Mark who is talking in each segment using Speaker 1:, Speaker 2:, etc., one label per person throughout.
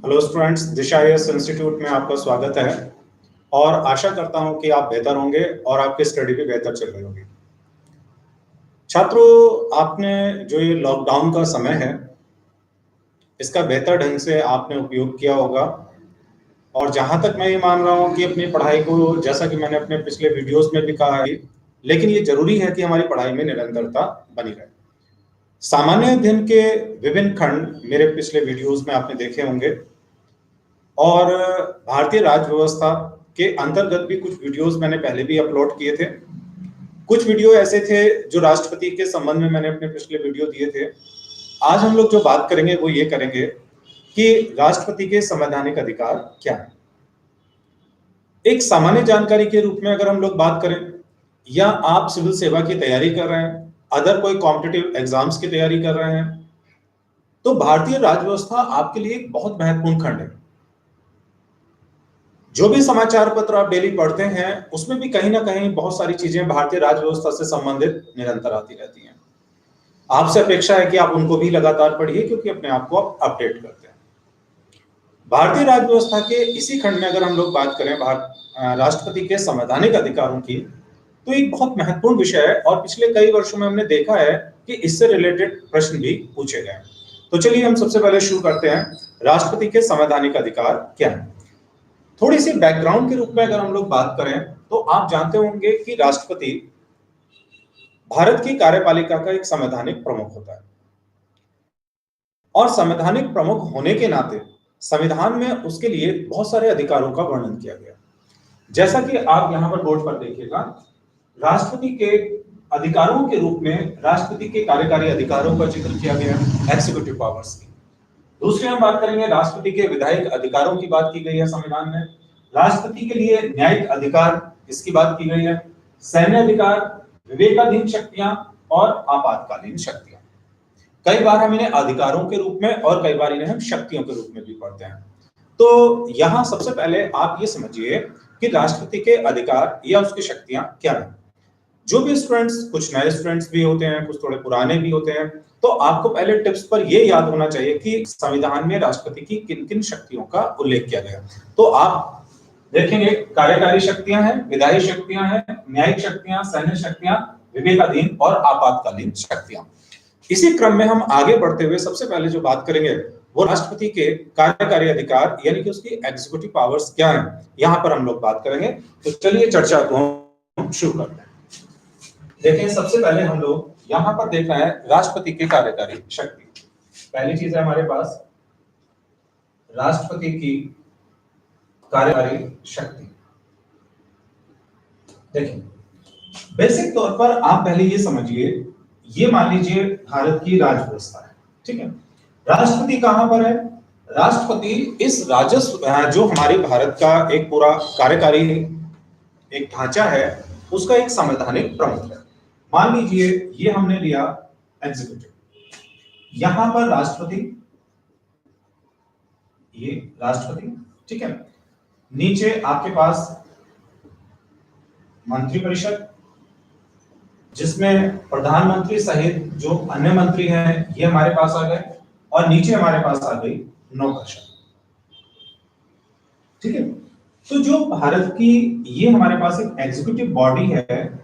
Speaker 1: Hello students, दिशा S institute में आपका स्वागत है और आशा करता हूं कि आप बेहतर होंगे और आपकी स्टडी भी बेहतर चल रही होगी। छात्रों, आपने जो ये लॉकडाउन का समय है इसका बेहतर ढंग से आपने उपयोग किया होगा और जहां तक मैं ये मान रहा हूं कि अपनी पढ़ाई को, जैसा कि मैंने अपने पिछले वीडियोस में भी कहा है, लेकिन ये जरूरी है कि हमारी पढ़ाई में निरंतरता बनी रहे। सामान्य अध्ययन के विभिन्न खंड मेरे पिछले वीडियोस में आपने देखे होंगे और भारतीय राज्य व्यवस्था के अंतर्गत भी कुछ वीडियोस मैंने पहले भी अपलोड किए थे। कुछ वीडियो ऐसे थे जो राष्ट्रपति के संबंध में मैंने अपने पिछले वीडियो दिए थे। आज हम लोग जो बात करेंगे वो ये करेंगे कि राष्ट्रपति के संवैधानिक अधिकार क्या है। एक सामान्य जानकारी के रूप में अगर हम लोग बात करें, या आप सिविल सेवा की तैयारी कर रहे हैं, अदर कोई कॉम्पिटिटिव एग्जाम्स की तैयारी कर रहे हैं, तो भारतीय राज्य व्यवस्था आपके लिए एक बहुत महत्वपूर्ण खंड है। जो भी समाचार पत्र आप डेली पढ़ते हैं उसमें भी कहीं ना कहीं बहुत सारी चीजें भारतीय राज्य व्यवस्था से संबंधित निरंतर आती रहती हैं। आपसे अपेक्षा है कि आप उनको भी लगातार पढ़िए, क्योंकि अपने आप को आप अपडेट करते हैं। भारतीय राज्य व्यवस्था के इसी खंड में अगर हम लोग बात करें राष्ट्रपति के संवैधानिक अधिकारों की, तो एक बहुत महत्वपूर्ण विषय है और पिछले कई वर्षों में हमने देखा है कि इससे रिलेटेड प्रश्न भी पूछे गए। तो चलिए हम सबसे पहले शुरू करते हैं, राष्ट्रपति के संवैधानिक अधिकार क्या है। थोड़ी सी बैकग्राउंड के रूप में अगर हम लोग बात करें तो आप जानते होंगे कि राष्ट्रपति भारत की कार्यपालिका का एक संवैधानिक प्रमुख होता है और संवैधानिक प्रमुख होने के नाते संविधान में उसके लिए बहुत सारे अधिकारों का वर्णन किया गया। जैसा कि आप यहां पर बोर्ड पर देखिएगा, राष्ट्रपति के अधिकारों के रूप में राष्ट्रपति के कार्यकारी अधिकारों का जिक्र किया गया, एक्जीक्यूटिव पावर्स की। दूसरी हम बात करेंगे, राष्ट्रपति के विधायिक अधिकारों की बात की गई है संविधान में। राष्ट्रपति के लिए न्यायिक अधिकार इसकी बात की गई है, सैन्य अधिकार, विवेकाधीन शक्तियां और आपातकालीन शक्तियां। कई बार हम इन्हें अधिकारों के रूप में और कई बार इन्हें हम शक्तियों के रूप में भी पढ़ते हैं। तो यहां सबसे पहले आप ये समझिए कि राष्ट्रपति के अधिकार या उसकी शक्तियां क्या है। जो भी स्टूडेंट्स, कुछ नए स्टूडेंट्स भी होते हैं, कुछ थोड़े पुराने भी होते हैं, तो आपको पहले टिप्स पर यह याद होना चाहिए कि संविधान में राष्ट्रपति की किन किन शक्तियों का उल्लेख किया गया। तो आप देखेंगे, कार्यकारी शक्तियां हैं, विधायी शक्तियां हैं, न्यायिक शक्तियां, सैन्य शक्तियां, विवेकाधीन और आपातकालीन शक्तियां। इसी क्रम में हम आगे बढ़ते हुए सबसे पहले जो बात करेंगे वो राष्ट्रपति के कार्यकारी अधिकार यानी कि उसकी एग्जीक्यूटिव पावर्स क्या है, यहां पर हम लोग बात करेंगे। तो चलिए चर्चा को हम शुरू करते हैं। देखें, सबसे पहले हम लोग यहां पर देख रहे हैं राष्ट्रपति की कार्यकारी शक्ति। पहली चीज है हमारे पास राष्ट्रपति की कार्यकारी शक्ति। देखिए, बेसिक तौर पर आप पहले ये समझिए, ये मान लीजिए भारत की राज्य व्यवस्था है, ठीक है। राष्ट्रपति कहां पर है? राष्ट्रपति इस राजस्व, जो हमारे भारत का एक पूरा कार्यकारी एक ढांचा है, उसका एक संवैधानिक प्रमुख है। मान लीजिए ये हमने लिया एग्जीक्यूटिव, यहां पर राष्ट्रपति, ये राष्ट्रपति, ठीक है। नीचे आपके पास मंत्रिपरिषद, जिसमें प्रधानमंत्री सहित जो अन्य मंत्री हैं ये हमारे पास आ गए, और नीचे हमारे पास आ गई नौकरशाही, ठीक है। तो जो भारत की ये हमारे पास एक एग्जीक्यूटिव बॉडी है,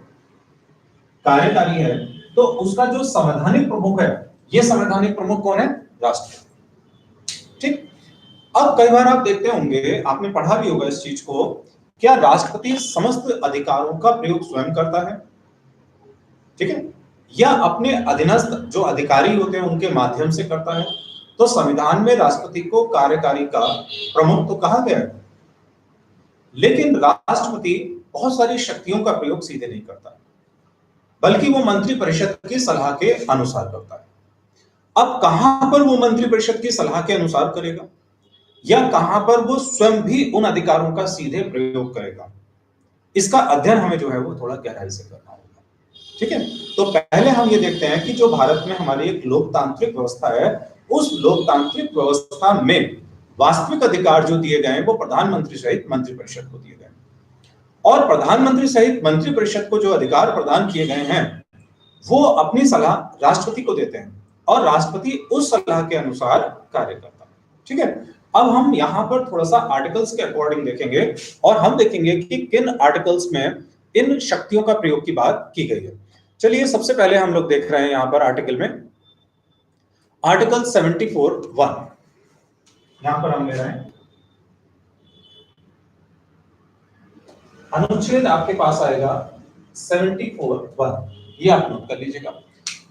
Speaker 1: कार्यकारी है, तो उसका जो संवैधानिक प्रमुख है, ये संवैधानिक प्रमुख कौन है? राष्ट्रपति, ठीक। अब कई बार आप देखते होंगे, आपने पढ़ा भी होगा इस चीज को, क्या राष्ट्रपति समस्त अधिकारों का प्रयोग स्वयं करता है, ठीक है, या अपने अधीनस्थ जो अधिकारी होते हैं उनके माध्यम से करता है? तो संविधान में राष्ट्रपति को कार्यकारी का प्रमुख तो कहा गया है, लेकिन राष्ट्रपति बहुत सारी शक्तियों का प्रयोग सीधे नहीं करता, बल्कि वो मंत्रिपरिषद की सलाह के अनुसार करता है। अब कहां पर वो मंत्रिपरिषद की सलाह के अनुसार करेगा, या कहां पर वो स्वयं भी उन अधिकारों का सीधे प्रयोग करेगा, इसका अध्ययन हमें जो है वो थोड़ा गहराई से करना होगा, ठीक है। तो पहले हम ये देखते हैं कि जो भारत में हमारी एक लोकतांत्रिक व्यवस्था है, उस लोकतांत्रिक व्यवस्था में वास्तविक अधिकार जो दिए गए हैं वो प्रधानमंत्री सहित मंत्रिपरिषद को दिए गए, और प्रधानमंत्री सहित मंत्रिपरिषद को जो अधिकार प्रदान किए गए हैं वो अपनी सलाह राष्ट्रपति को देते हैं और राष्ट्रपति उस सलाह के अनुसार कार्य करता है, ठीक है। अब हम यहां पर थोड़ा सा आर्टिकल्स के अकॉर्डिंग देखेंगे और हम देखेंगे कि किन आर्टिकल्स में इन शक्तियों का प्रयोग की बात की गई है। चलिए सबसे पहले हम लोग देख रहे हैं यहां पर आर्टिकल में आर्टिकल 74(1) यहां पर हम ले रहे हैं अनुच्छेद आपके पास आएगा 74(1), ये आप नोट कर लीजिएगा।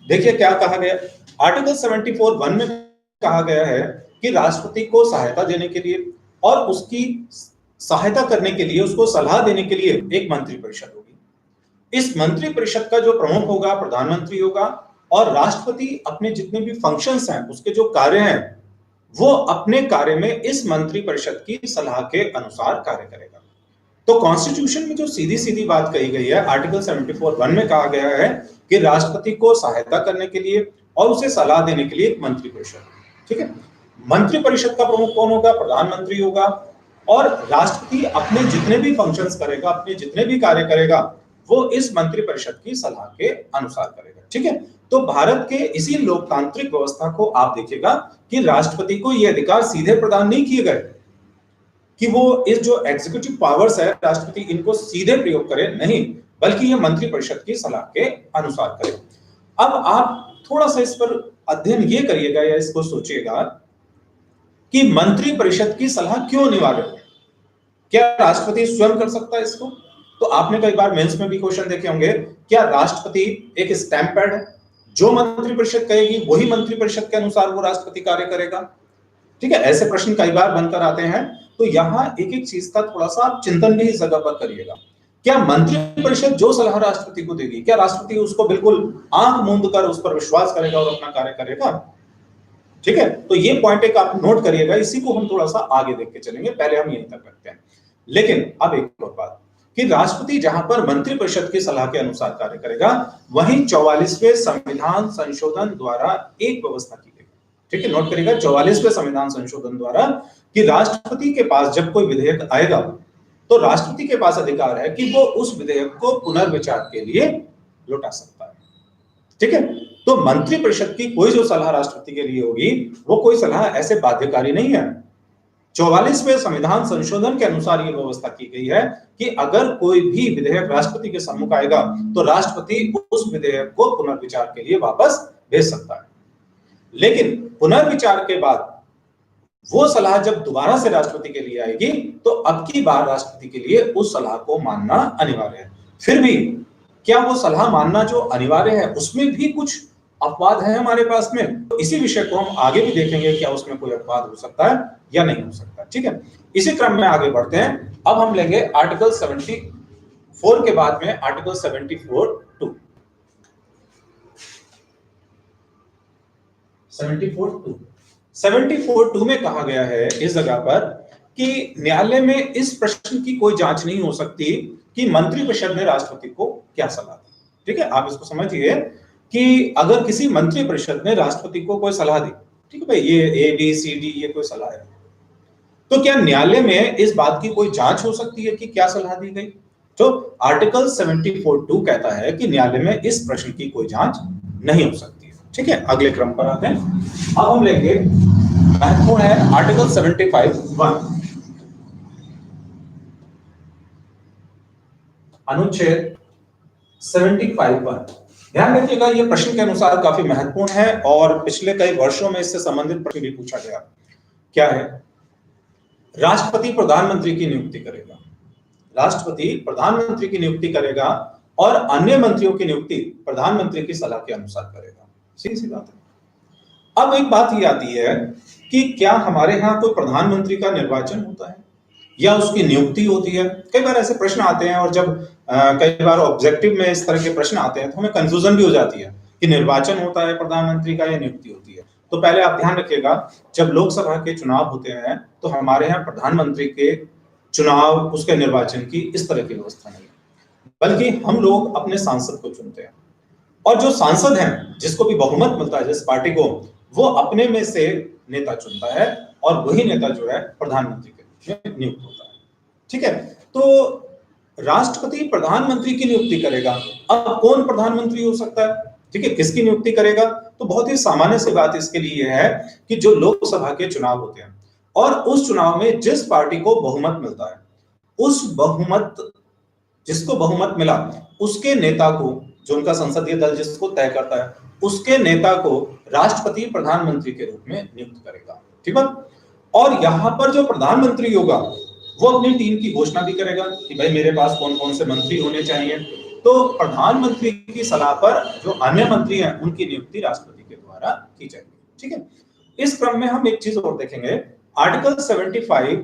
Speaker 1: देखिए क्या कहा गया, आर्टिकल 74(1) में कहा गया है कि राष्ट्रपति को सहायता देने के लिए और उसकी सहायता करने के लिए, उसको सलाह देने के लिए एक मंत्रिपरिषद होगी। इस मंत्रिपरिषद का जो प्रमुख होगा प्रधानमंत्री होगा और राष्ट्रपति अपने जितने भी फंक्शंस हैं, उसके जो कार्य हैं, वो अपने कार्य में इस मंत्रिपरिषद की सलाह के अनुसार कार्य करेगा। तो कॉन्स्टिट्यूशन में जो सीधी सीधी बात कही गई है, आर्टिकल 74(1) में कहा गया है कि राष्ट्रपति को सहायता करने के लिए और उसे सलाह देने के लिए एक मंत्रिपरिषद, ठीक है। मंत्रिपरिषद का प्रमुख कौन होगा? प्रधानमंत्री होगा और राष्ट्रपति अपने जितने भी फंक्शंस करेगा, अपने जितने भी कार्य करेगा, वो इस मंत्रिपरिषद की सलाह के अनुसार करेगा, ठीक है। तो भारत के इसी लोकतांत्रिक व्यवस्था को आप देखिएगा कि राष्ट्रपति को ये अधिकार सीधे प्रदान नहीं किए गए कि वो इस जो एग्जीक्यूटिव पावर्स है राष्ट्रपति इनको सीधे प्रयोग करे, नहीं, बल्कि ये मंत्रिपरिषद की सलाह के अनुसार करे। अब आप थोड़ा सा इस पर अध्ययन ये करिएगा या इसको सोचिएगा कि मंत्रिपरिषद की सलाह क्यों अनिवार्य है? क्या राष्ट्रपति स्वयं कर सकता है इसको? तो आपने कई बार मेंस में भी क्वेश्चन देखे होंगे, क्या राष्ट्रपति एक स्टैंप पैड है? जो मंत्रिपरिषद कहेगी वही मंत्रिपरिषद के अनुसार वो राष्ट्रपति कार्य करेगा, ठीक है। ऐसे प्रश्न कई बार बनकर आते हैं। तो यहां एक एक चीज का थोड़ा सा आप चिंतन भी इस जगह पर करिएगा। क्या मंत्रिपरिषद जो सलाह राष्ट्रपति को देगी, क्या राष्ट्रपति उसको बिल्कुल आंख मूंद कर उस पर विश्वास करेगा और अपना कार्य करेगा? ठीक है, तो ये पॉइंट एक आप नोट करिएगा, इसी को हम थोड़ा सा आगे देख के चलेंगे, पहले हम यहीं तक रखते हैं। लेकिन अब एक और बात कि राष्ट्रपति जहां पर मंत्रिपरिषद की सलाह के अनुसार कार्य करेगा, वहीं 44वें संविधान संशोधन द्वारा एक व्यवस्था की गई, ठीक है, नोट करिएगा 44वें संविधान संशोधन द्वारा कि राष्ट्रपति के पास जब कोई विधेयक आएगा तो राष्ट्रपति के पास अधिकार है कि वो उस विधेयक को पुनर्विचार के लिए लौटा सकता है, ठीक है। तो मंत्रिपरिषद की कोई जो सलाह राष्ट्रपति के लिए होगी वो कोई सलाह ऐसे बाध्यकारी नहीं है। 44वें संविधान संशोधन के अनुसार ये व्यवस्था की गई है कि अगर कोई भी विधेयक राष्ट्रपति के सम्मुख आएगा तो राष्ट्रपति उस विधेयक को पुनर्विचार के लिए वापस भेज सकता है। लेकिन पुनर्विचार के बाद वो सलाह जब दोबारा से राष्ट्रपति के लिए आएगी तो अब की बार राष्ट्रपति के लिए उस सलाह को मानना अनिवार्य है। फिर भी क्या वो सलाह मानना जो अनिवार्य है उसमें भी कुछ अपवाद है हमारे पास में, तो इसी विषय को हम आगे भी देखेंगे, क्या उसमें कोई अपवाद हो सकता है या नहीं हो सकता, ठीक है। इसी क्रम में आगे बढ़ते हैं। अब हम लेंगे आर्टिकल 74 के बाद में आर्टिकल 74(2). 74(2) में कहा गया है इस जगह पर कि न्यायालय में इस प्रश्न की कोई जांच नहीं हो सकती कि मंत्रिपरिषद ने राष्ट्रपति को क्या सलाह दी, ठीक है। आप इसको समझिए कि अगर किसी मंत्रिपरिषद ने राष्ट्रपति को कोई सलाह दी, ठीक है भाई, ये ABCD ये कोई सलाह है, तो क्या न्यायालय में इस बात की कोई जांच हो सकती है कि क्या सलाह दी गई? तो आर्टिकल 74(2) कहता है कि न्यायालय में इस प्रश्न की कोई जांच नहीं हो सकती है, ठीक है। अगले क्रम पर आते हैं। अब हम लेंगे, महत्वपूर्ण है आर्टिकल 75(1), अनुच्छेद 75(1). ध्यान रखिएगा, ये प्रश्न के अनुसार काफी महत्वपूर्ण है और पिछले कई वर्षों में इससे संबंधित प्रश्न भी पूछा गया। क्या है? राष्ट्रपति प्रधानमंत्री की नियुक्ति करेगा, राष्ट्रपति प्रधानमंत्री की नियुक्ति करेगा और अन्य मंत्रियों की नियुक्ति प्रधानमंत्री की सलाह के अनुसार करेगा। सीधी सी बात है। अब एक बात ये आती है कि क्या हमारे यहाँ कोई प्रधानमंत्री का निर्वाचन होता है या उसकी नियुक्ति होती है? कई बार ऐसे प्रश्न आते हैं और जब कई बार ऑब्जेक्टिव में इस तरह के प्रश्न आते हैं तो हमें कंफ्यूजन भी हो जाती है कि निर्वाचन होता है प्रधानमंत्री का या नियुक्ति होती है। तो पहले आप ध्यान रखिएगा, जब लोकसभा के चुनाव होते हैं तो हमारे यहाँ प्रधानमंत्री के चुनाव, उसके निर्वाचन की इस तरह की व्यवस्था नहीं है, बल्कि हम लोग अपने सांसद को चुनते हैं और जो सांसद हैं जिसको भी बहुमत मिलता है जिस पार्टी को, वो अपने में से नेता चुनता है और वही नेता जो है प्रधानमंत्री के रूप में नियुक्त होता है, ठीक है। तो राष्ट्रपति प्रधानमंत्री की नियुक्ति करेगा। अब कौन प्रधानमंत्री हो सकता है, ठीक है, किसकी नियुक्ति करेगा? तो बहुत ही सामान्य सी बात इसके लिए है कि जो लोकसभा के चुनाव होते हैं और उस चुनाव में जिस पार्टी को बहुमत मिलता है, उस बहुमत जिसको बहुमत मिला उसके नेता को, जो उनका संसदीय दल जिसको तय करता है, उसके नेता को राष्ट्रपति प्रधानमंत्री के रूप में नियुक्त करेगा। ठीक है। और यहां पर जो प्रधानमंत्री होगा वो अपनी टीम की घोषणा भी करेगा कि भाई मेरे पास कौन कौन से मंत्री होने चाहिए। तो प्रधानमंत्री की सलाह पर जो अन्य मंत्री हैं उनकी नियुक्ति राष्ट्रपति के द्वारा की जाएगी। ठीक है। इस क्रम में हम एक चीज और देखेंगे, आर्टिकल 75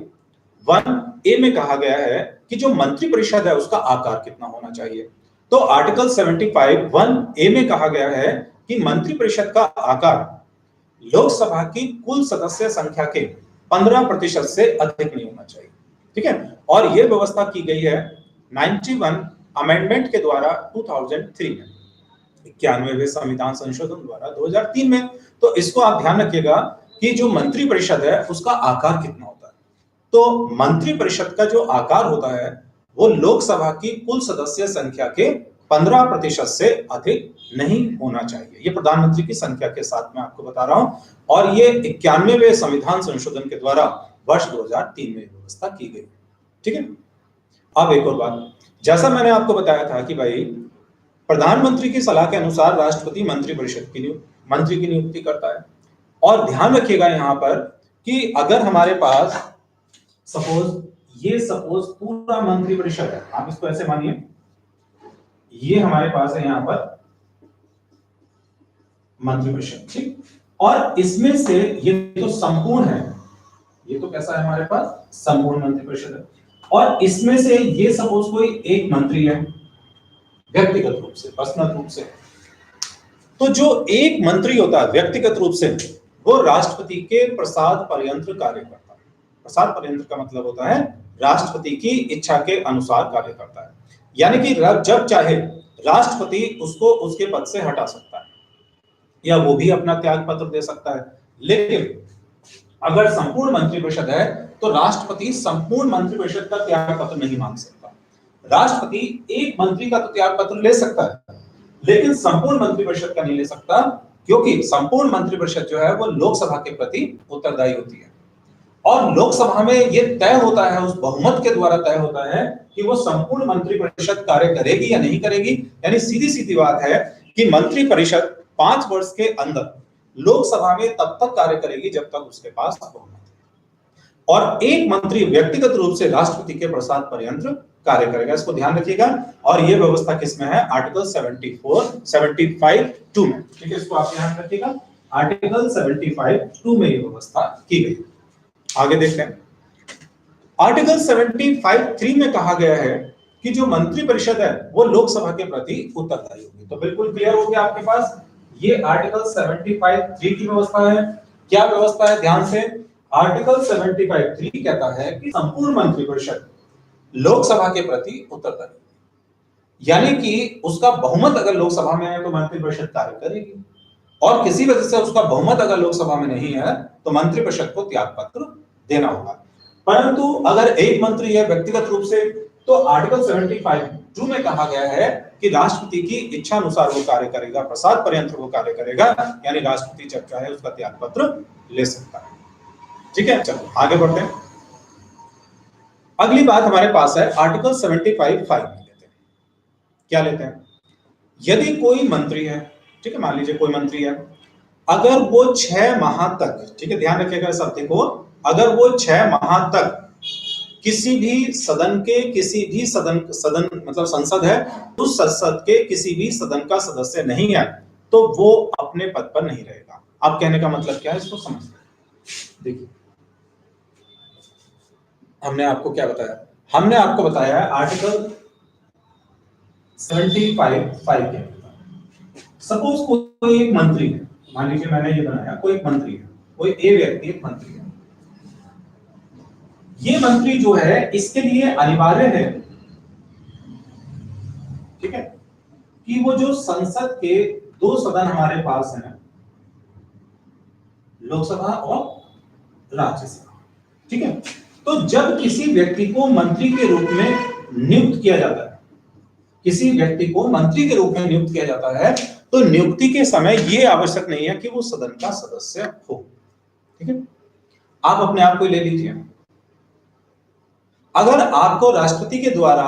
Speaker 1: 1A में कहा गया है कि जो मंत्री परिषद है उसका आकार कितना होना चाहिए। तो आर्टिकल 75 1A में कहा गया है कि मंत्री परिषद का आकार लोकसभा की कुल सदस्य संख्या के 15% से अधिक नहीं होना चाहिए। ठीक है। और यह व्यवस्था की गई है 91 अमेंडमेंट के द्वारा 2003 में, 91वें संविधान संशोधन द्वारा 2003 में। तो इसको आप ध्यान रखिएगा कि जो मंत्री परिषद है उसका आकार कितना होता है। तो मंत्री परिषद का जो आकार होता है वो लोकसभा की कुल सदस्य संख्या के 15% से अधिक नहीं होना चाहिए। ये प्रधानमंत्री की संख्या के साथ मैं आपको बता रहा हूं, और ये 91वें संविधान संशोधन के द्वारा वर्ष 2003 में व्यवस्था की गई। ठीक है। अब एक और बात, जैसा मैंने आपको बताया था कि भाई प्रधानमंत्री की सलाह के अनुसार राष्ट्रपति मंत्री परिषद की मंत्री की नियुक्ति करता है। और ध्यान रखिएगा यहां पर कि अगर हमारे पास सपोज पूरा मंत्री परिषद है, आप इसको ऐसे मानिए, ये हमारे पास है यहां पर मंत्री परिषद। ठीक। और इसमें से ये तो संपूर्ण है, ये तो कैसा है हमारे पास, संपूर्ण मंत्री परिषद है। और इसमें से ये सपोज कोई एक मंत्री है व्यक्तिगत रूप से, पर्सनल रूप से, तो जो एक मंत्री होता है व्यक्तिगत रूप से वो राष्ट्रपति के प्रसाद पर्यंत कार्य करता है। प्रसाद पर्यंत का मतलब होता है राष्ट्रपति की इच्छा के अनुसार कार्य करता है, यानी कि जब चाहे राष्ट्रपति उसको उसके पद से हटा सकता है या वो भी अपना त्याग पत्र दे सकता है। लेकिन अगर संपूर्ण मंत्रिपरिषद है तो राष्ट्रपति संपूर्ण मंत्रिपरिषद का त्याग पत्र नहीं मांग सकता। राष्ट्रपति एक मंत्री का तो त्याग पत्र ले सकता है लेकिन संपूर्ण मंत्रिपरिषद का नहीं ले सकता, क्योंकि संपूर्ण मंत्रिपरिषद जो है वो लोकसभा के प्रति उत्तरदायी होती है। और लोकसभा में यह तय होता है, उस बहुमत के द्वारा तय होता है कि वो संपूर्ण मंत्रिपरिषद कार्य करेगी या नहीं करेगी। यानी सीधी सीधी बात है कि मंत्रिपरिषद 5 वर्ष के अंदर लोकसभा में तब तक कार्य करेगी जब तक उसके पास बहुमत है। और एक मंत्री व्यक्तिगत रूप से राष्ट्रपति के प्रसाद पर्यंत कार्य करेगा, इसको ध्यान रखिएगा। और यह व्यवस्था किसमें है, आर्टिकल 75(2) में। ठीक है, इसको आप ध्यान रखिएगा, आर्टिकल 75(2) में यह व्यवस्था की गई। आगे देखते हैं, आर्टिकल 75(3) में कहा गया है कि जो मंत्री परिषद है वो लोकसभा के प्रति उत्तरदायी होगी। तो बिल्कुल क्लियर हो गया आपके पास, ये आर्टिकल 75(3) की व्यवस्था है। क्या व्यवस्था है, ध्यान से, आर्टिकल 75(3) कहता है कि संपूर्ण मंत्रिपरिषद लोकसभा के प्रति उत्तरदायी, यानी कि उसका बहुमत अगर लोकसभा में है तो मंत्रिपरिषद कार्य करेगी, और किसी वजह से उसका बहुमत अगर लोकसभा में नहीं है तो मंत्रिपरिषद को त्याग पत्र देना होगा। परंतु अगर एक मंत्री है व्यक्तिगत रूप से, तो आर्टिकल 75(2) में कहा गया है कि राष्ट्रपति की इच्छा अनुसार वो कार्य करेगा, प्रसाद पर्यंत वो कार्य करेगा, यानी राष्ट्रपति जब चाहे उसका त्याग पत्र ले सकता है। ठीक है, चलो आगे बढ़ते हैं। अगली बात हमारे पास है आर्टिकल 75(5) में लेते हैं। क्या लेते हैं, यदि कोई मंत्री है, ठीक है, मान लीजिए कोई मंत्री है, अगर वो 6 माह तक, ठीक है, ध्यान रखिएगा इस शब्द को, अगर वो 6 माह तक किसी भी सदन के किसी भी सदन मतलब संसद है, उस संसद के किसी भी सदन का सदस्य नहीं है, तो वो अपने पद पर नहीं रहेगा। अब कहने का मतलब क्या है, इसको समझिए। देखिए, हमने आपको क्या बताया, हमने आपको बताया आर्टिकल 75(5) के, सपोज कोई एक मंत्री है, मान लीजिए मैंने ये बनाया, कोई एक मंत्री है, कोई ए व्यक्ति एक मंत्री है। ये मंत्री जो है इसके लिए अनिवार्य है, ठीक है, कि वो जो संसद के 2 सदन हमारे पास हैं, लोकसभा और राज्यसभा, ठीक है, तो जब किसी व्यक्ति को मंत्री के रूप में नियुक्त किया जाता है, किसी व्यक्ति को मंत्री के रूप में नियुक्त किया जाता है, तो नियुक्ति के समय यह आवश्यक नहीं है कि वो सदन का सदस्य हो। ठीक है, आप अपने आप को ले लीजिए। अगर आपको राष्ट्रपति के द्वारा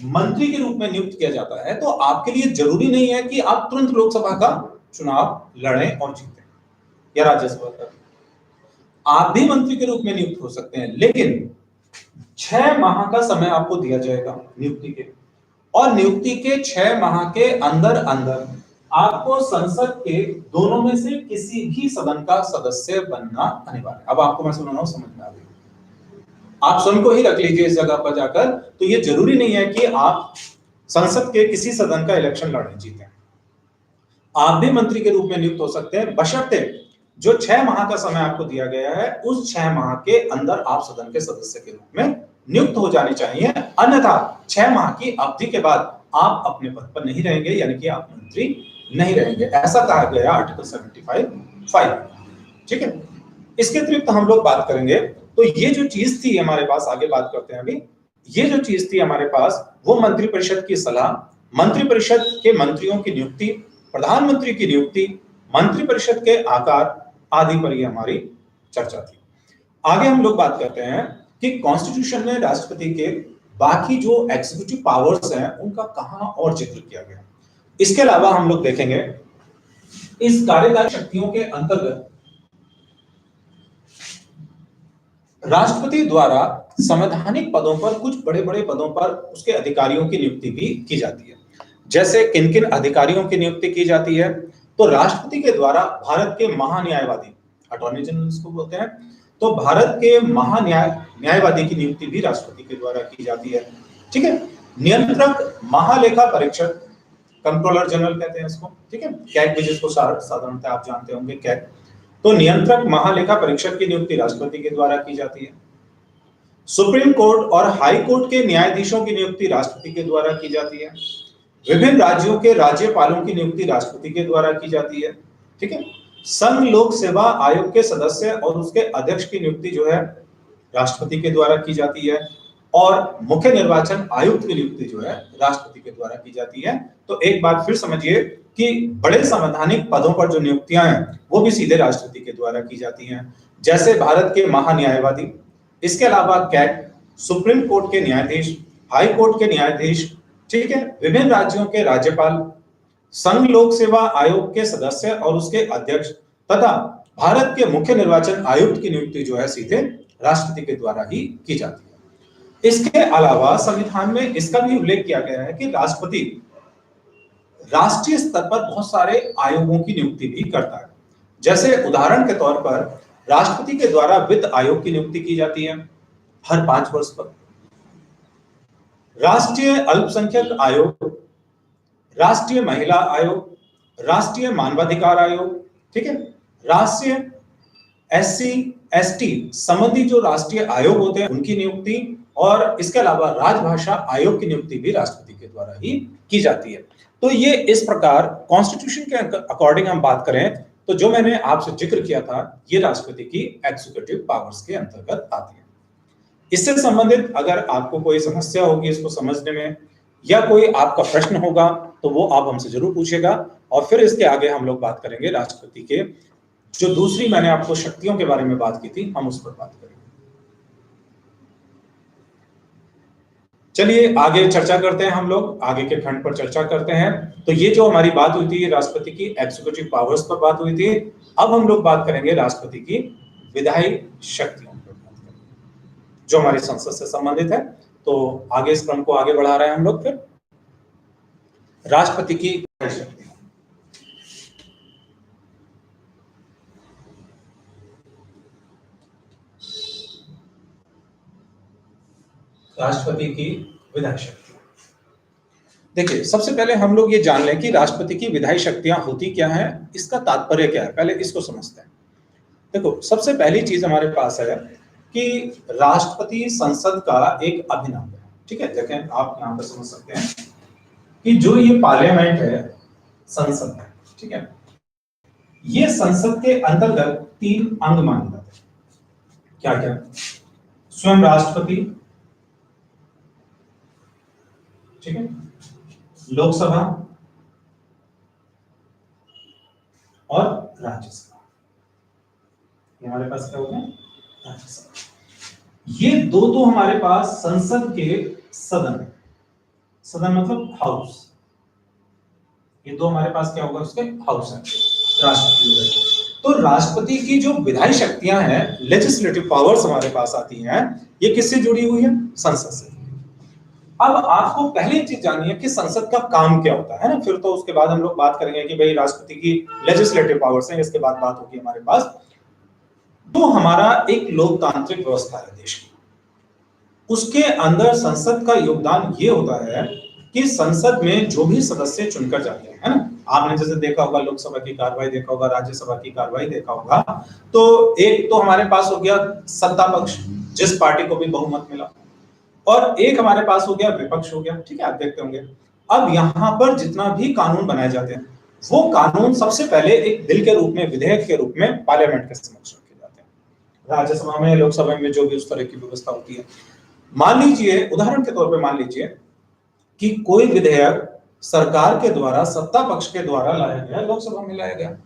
Speaker 1: मंत्री के रूप में नियुक्त किया जाता है तो आपके लिए जरूरी नहीं है कि आप तुरंत लोकसभा का चुनाव लड़ें और जीतें या राज्यसभा का। आप भी मंत्री के रूप में नियुक्त हो सकते हैं, लेकिन 6 माह का समय आपको दिया जाएगा नियुक्ति के, और नियुक्ति के 6 माह के अंदर अंदर आपको संसद के दोनों में से किसी भी सदन का सदस्य बनना अनिवार्य है। अब आपको मैं सुना रहा हूं, समझ में आ गई? आप स्वयं को ही रख लीजिए इस जगह पर जाकर। तो ये जरूरी नहीं है कि आप संसद के किसी सदन का इलेक्शन लड़ें जीतें, आप भी मंत्री के रूप में नियुक्त हो सकते हैं, बशर्ते जो 6 माह का समय आपको दिया गया है उस 6 माह के अंदर आप सदन के सदस्य के रूप में नियुक्त हो जाने चाहिए। अन्यथा 6 माह की अवधि के बाद आप अपने पद पर नहीं रहेंगे, यानी कि आप मंत्री नहीं रहेंगे, ऐसा कहा गया आर्टिकल 75(5). ठीक है। इसके अतिरिक्त हम लोग बात करेंगे, तो ये जो चीज थी हमारे पास, आगे बात करते हैं अभी, ये जो चीज थी हमारे पास वो मंत्रिपरिषद की सलाह, मंत्रिपरिषद के मंत्रियों की नियुक्ति, प्रधानमंत्री की नियुक्ति, मंत्रिपरिषद के आकार आदि पर ये हमारी चर्चा थी। आगे हम लोग बात करते हैं कि कॉन्स्टिट्यूशन में राष्ट्रपति के बाकी जो एग्जीक्यूटिव पावर्स हैं उनका कहां और जिक्र किया गया। इसके अलावा हम लोग देखेंगे इस कार्यकारी शक्तियों के अंतर्गत राष्ट्रपति द्वारा संवैधानिक पदों पर, कुछ बड़े बड़े पदों पर उसके अधिकारियों की नियुक्ति भी की जाती है। जैसे किन किन अधिकारियों की नियुक्ति की जाती है, तो राष्ट्रपति के द्वारा भारत के महान्यायवादी, अटॉर्नी जनरल इसको बोलते हैं, तो भारत के न्यायवादी की नियुक्ति भी राष्ट्रपति के द्वारा की जाती है। ठीक है। नियंत्रक महालेखा परीक्षक, कंट्रोलर जनरल कहते हैं इसको, ठीक है, कैग भी जिसको साधारणतः आप जानते होंगे, कैग। तो नियंत्रक महालेखा परीक्षक की नियुक्ति राष्ट्रपति के द्वारा की जाती है। सुप्रीम कोर्ट और हाई कोर्ट के न्यायाधीशों की नियुक्ति राष्ट्रपति के द्वारा की जाती है। विभिन्न राज्यों के राज्यपालों की नियुक्ति राष्ट्रपति के द्वारा की जाती है। ठीक है। संघ लोक सेवा आयोग के सदस्य और उसके अध्यक्ष की नियुक्ति जो है राष्ट्रपति के द्वारा की जाती है, और मुख्य निर्वाचन आयुक्त की नियुक्ति जो है राष्ट्रपति के द्वारा की जाती है। तो एक बार फिर समझिए कि बड़े संवैधानिक पदों पर जो नियुक्तियां हैं वो भी सीधे राष्ट्रपति के द्वारा की जाती हैं, जैसे भारत के महान्यायवादी, इसके अलावा कैग, सुप्रीम कोर्ट के न्यायाधीश, हाई कोर्ट के न्यायाधीश, ठीक है, विभिन्न राज्यों के राज्यपाल, संघ लोक सेवा आयोग के सदस्य और उसके अध्यक्ष, तथा भारत के मुख्य निर्वाचन आयुक्त की नियुक्ति जो है सीधे राष्ट्रपति के द्वारा ही की जाती है। इसके अलावा संविधान में इसका भी उल्लेख किया गया है कि राष्ट्रपति राष्ट्रीय स्तर पर बहुत सारे आयोगों की नियुक्ति भी करता है। जैसे उदाहरण के तौर पर राष्ट्रपति के द्वारा वित्त आयोग की नियुक्ति की जाती है हर 5 वर्ष पर, राष्ट्रीय अल्पसंख्यक आयोग, राष्ट्रीय महिला आयोग, राष्ट्रीय मानवाधिकार आयोग, ठीक है, राष्ट्रीय SC ST संबंधी जो राष्ट्रीय आयोग होते हैं उनकी नियुक्ति, और इसके अलावा राजभाषा आयोग की नियुक्ति भी राष्ट्रपति के द्वारा ही की जाती है। तो ये इस प्रकार कॉन्स्टिट्यूशन के अकॉर्डिंग हम बात करें तो जो मैंने आपसे जिक्र किया था ये राष्ट्रपति की एग्जीक्यूटिव पावर्स के अंतर्गत आती है। इससे संबंधित अगर आपको कोई समस्या होगी इसको समझने में, या कोई आपका प्रश्न होगा तो वो आप हमसे जरूर पूछेगा, और फिर इसके आगे हम लोग बात करेंगे राष्ट्रपति के जो दूसरी मैंने आपको शक्तियों के बारे में बात की थी, हम उस पर बात करेंगे। चलिए आगे चर्चा करते हैं, हम लोग आगे के खंड पर चर्चा करते हैं। तो ये जो हमारी बात हुई थी राष्ट्रपति की एग्जीक्यूटिव पावर्स पर बात हुई थी, अब हम लोग बात करेंगे राष्ट्रपति की विधायी शक्तियों पर, जो हमारी संसद से संबंधित है। तो आगे इस क्रम को आगे बढ़ा रहे हैं हम लोग। फिर राष्ट्रपति की विधायी शक्ति, राष्ट्रपति की विधायी शक्ति। देखिए सबसे पहले हम लोग ये जान लें कि राष्ट्रपति की विधायी शक्तियां होती क्या हैं, इसका तात्पर्य क्या है, पहले इसको समझते हैं। देखो सबसे पहली चीज हमारे पास है कि राष्ट्रपति संसद का एक अभिन्न अंग है। ठीक है, देखें आप यहां पर समझ सकते हैं कि जो ये पार्लियामेंट है, संसद है, ठीक है, ये संसद के अंतर्गत 3 अंग माने जाते हैं। क्या क्या? स्वयं राष्ट्रपति, ठीक है, लोकसभा और राज्यसभा, हमारे पास क्या होते हैं ये दो तो हमारे पास संसद के सदन है, सदन मतलब हाउस, ये दो हमारे पास क्या होगा, उसके हाउस है, राष्ट्रपति होगा। तो राष्ट्रपति की जो विधायी शक्तियां हैं, लेजिस्लेटिव पावर्स हमारे पास आती हैं, ये किससे जुड़ी हुई है, संसद से। अब आपको पहले एक चीज जाननी है कि संसद का काम क्या होता है ना, फिर तो उसके बाद हम लोग बात करेंगे कि भाई राष्ट्रपति की लेजिस्लेटिव पावर्स हैं, इसके बाद बात होगी हमारे पास। तो हमारा एक लोकतांत्रिक व्यवस्था है देश की, उसके अंदर संसद का योगदान ये होता है कि संसद में जो भी सदस्य चुनकर जाते हैं, है ना, आपने जैसे देखा होगा लोकसभा की कार्रवाई देखा होगा, राज्यसभा की कार्रवाई देखा होगा, तो एक तो हमारे पास हो गया सत्ता पक्ष, जिस पार्टी को भी बहुमत मिला, और एक हमारे पास हो गया विपक्ष हो गया, ठीक है, आप देखते होंगे। अब यहां पर जितना भी कानून बनाए जाते हैं, वो कानून सबसे पहले एक बिल के रूप में, विधेयक के रूप में पार्लियामेंट के समक्ष रखे जाते हैं, राज्यसभा में, लोकसभा में, जो भी उस तरह की व्यवस्था होती है। मान लीजिए, उदाहरण के तौर पे मान लीजिए कि कोई विधेयक सरकार के द्वारा, सत्ता पक्ष के द्वारा लाया गया, लोकसभा में लाया गया।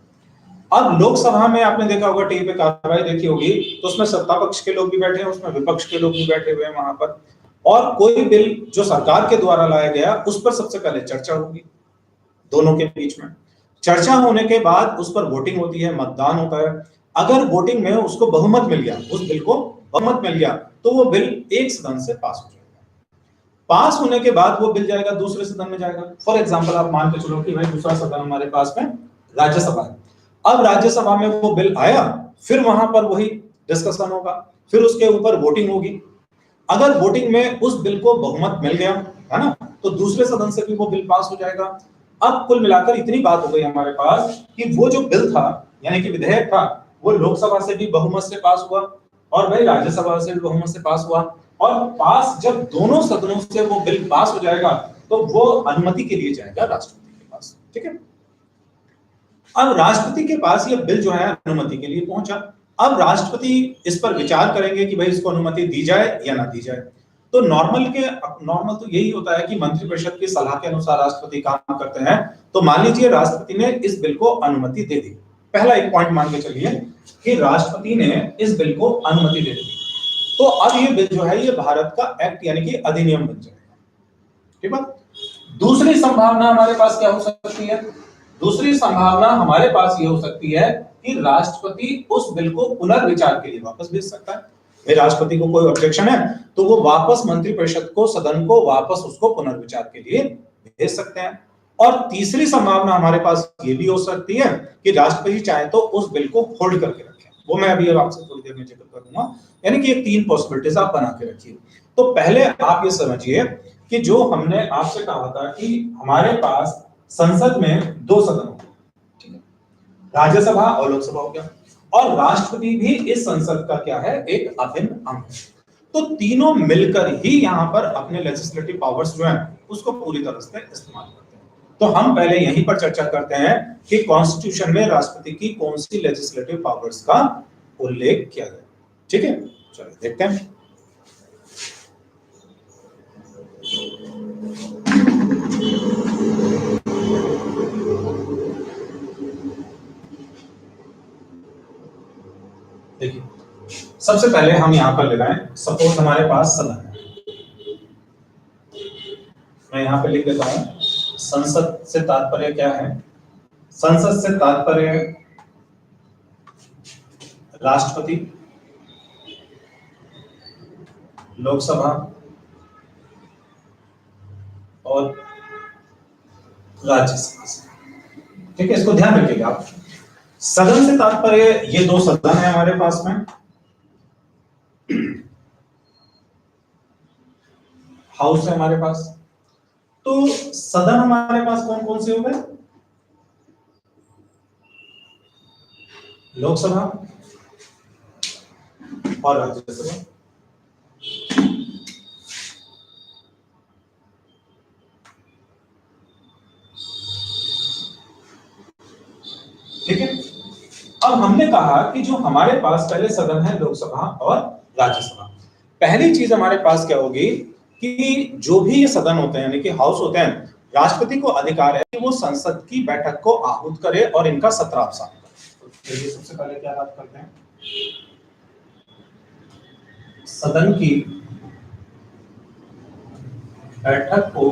Speaker 1: अब लोकसभा में आपने देखा होगा, टीवी पे कार्रवाई देखी होगी, तो उसमें सत्ता पक्ष के लोग भी बैठे हैं, उसमें विपक्ष के लोग भी बैठे हुए हैं वहां पर, और कोई बिल जो सरकार के द्वारा लाया गया उस पर सबसे पहले चर्चा होगी दोनों के बीच में। चर्चा होने के बाद उस पर वोटिंग होती है, मतदान होता है। अगर वोटिंग में उसको बहुमत मिल गया, उस बिल को बहुमत मिल गया, तो वो बिल एक सदन से पास हो जाएगा। पास होने के बाद वो बिल जाएगा दूसरे सदन में जाएगा। फॉर एग्जांपल आप मान के चलो कि भाई दूसरा सदन हमारे पास में राज्यसभा है। अब राज्यसभा में वो बिल आया, फिर वहां पर वही डिस्कशन होगा, फिर उसके ऊपर वोटिंग होगी। अगर वोटिंग में उस बिल को बहुमत मिल गया, है ना, तो दूसरे सदन से भी वो बिल पास हो जाएगा। अब कुल मिलाकर इतनी बात हो गई हमारे पास कि वो जो बिल था, यानी कि विधेयक था, वो लोकसभा से भी बहुमत से पास हुआ, और भाई राज्यसभा से भी बहुमत से पास हुआ, और पास जब दोनों सदनों से वो बिल पास हो जाएगा, तो वो अनुमति के लिए जाएगा राष्ट्रपति के पास, ठीक है। अब राष्ट्रपति के पास ये बिल जो है अनुमति के लिए पहुंचा। अब राष्ट्रपति इस पर विचार करेंगे कि भाई इसको अनुमति दी जाए या ना दी जाए। तो नॉर्मल तो यही होता है कि मंत्रिपरिषद की सलाह के अनुसार राष्ट्रपति काम करते हैं। तो मान लीजिए राष्ट्रपति ने इस बिल को अनुमति दे दी। पहला एक पॉइंट मान के चलिए कि राष्ट्रपति ने इस बिल को अनुमति दे दी, तो अब ये बिल जो है ये भारत का एक्ट यानी कि अधिनियम बन जाएगा, ठीक है। दूसरी संभावना हमारे पास क्या हो सकती है? दूसरी संभावना हमारे पास ये हो सकती है कि राष्ट्रपति उस बिल को पुनर्विचार के लिए वापस भेज सकता है। राष्ट्रपति को कोई ऑब्जेक्शन है तो वो वापस मंत्रिपरिषद को, सदन को वापस उसको पुनर्विचार के लिए भेज सकते हैं। और तीसरी संभावना हमारे पास ये भी हो सकती है कि राष्ट्रपति चाहे तो उस बिल को होल्ड करके रखें, वो मैं अभी आपसे थोड़ी देर में जिक्र करूंगा। यानी कि ये तीन पॉसिबिलिटीज आप बना के रखिए। तो पहले आप ये समझिए कि जो हमने आपसे कहा था कि हमारे पास संसद में दो सदन होते हैं, ठीक है, राज्यसभा और लोकसभा हो गया, और राष्ट्रपति भी इस संसद का क्या है, एक अभिन्न अंग है। तो तीनों मिलकर ही यहां पर अपने लेजिस्लेटिव पावर्स जो है उसको पूरी तरह से इस्तेमाल करते हैं। तो हम पहले यहीं पर चर्चा करते हैं कि कॉन्स्टिट्यूशन में राष्ट्रपति की कौन सी लेजिस्लेटिव पावर्स का उल्लेख किया गया, ठीक है। चलिए देखते हैं। देखिए, सबसे पहले हम यहां पर ले रहे हैं, सपोज हमारे पास सदन है, मैं यहां पे लिख देता हूं, संसद से तात्पर्य क्या है? संसद से तात्पर्य राष्ट्रपति, लोकसभा और राज्यसभा से, ठीक है। इसको ध्यान रखिएगा आप। सदन से तात्पर्य ये दो सदन है हमारे पास में, हाउस है हमारे पास। तो सदन हमारे पास कौन कौन से हो गए? लोकसभा और राज्यसभा। ठीक है। अब हमने कहा कि जो हमारे पास पहले सदन है लोकसभा और राज्यसभा, पहली चीज हमारे पास क्या होगी कि जो भी ये सदन होते हैं यानी कि हाउस होते हैं, राष्ट्रपति को अधिकार है कि वो संसद की बैठक को आहूत करे और इनका सत्राव साफ करे। तो सबसे पहले क्या बात करते हैं? सदन की बैठक को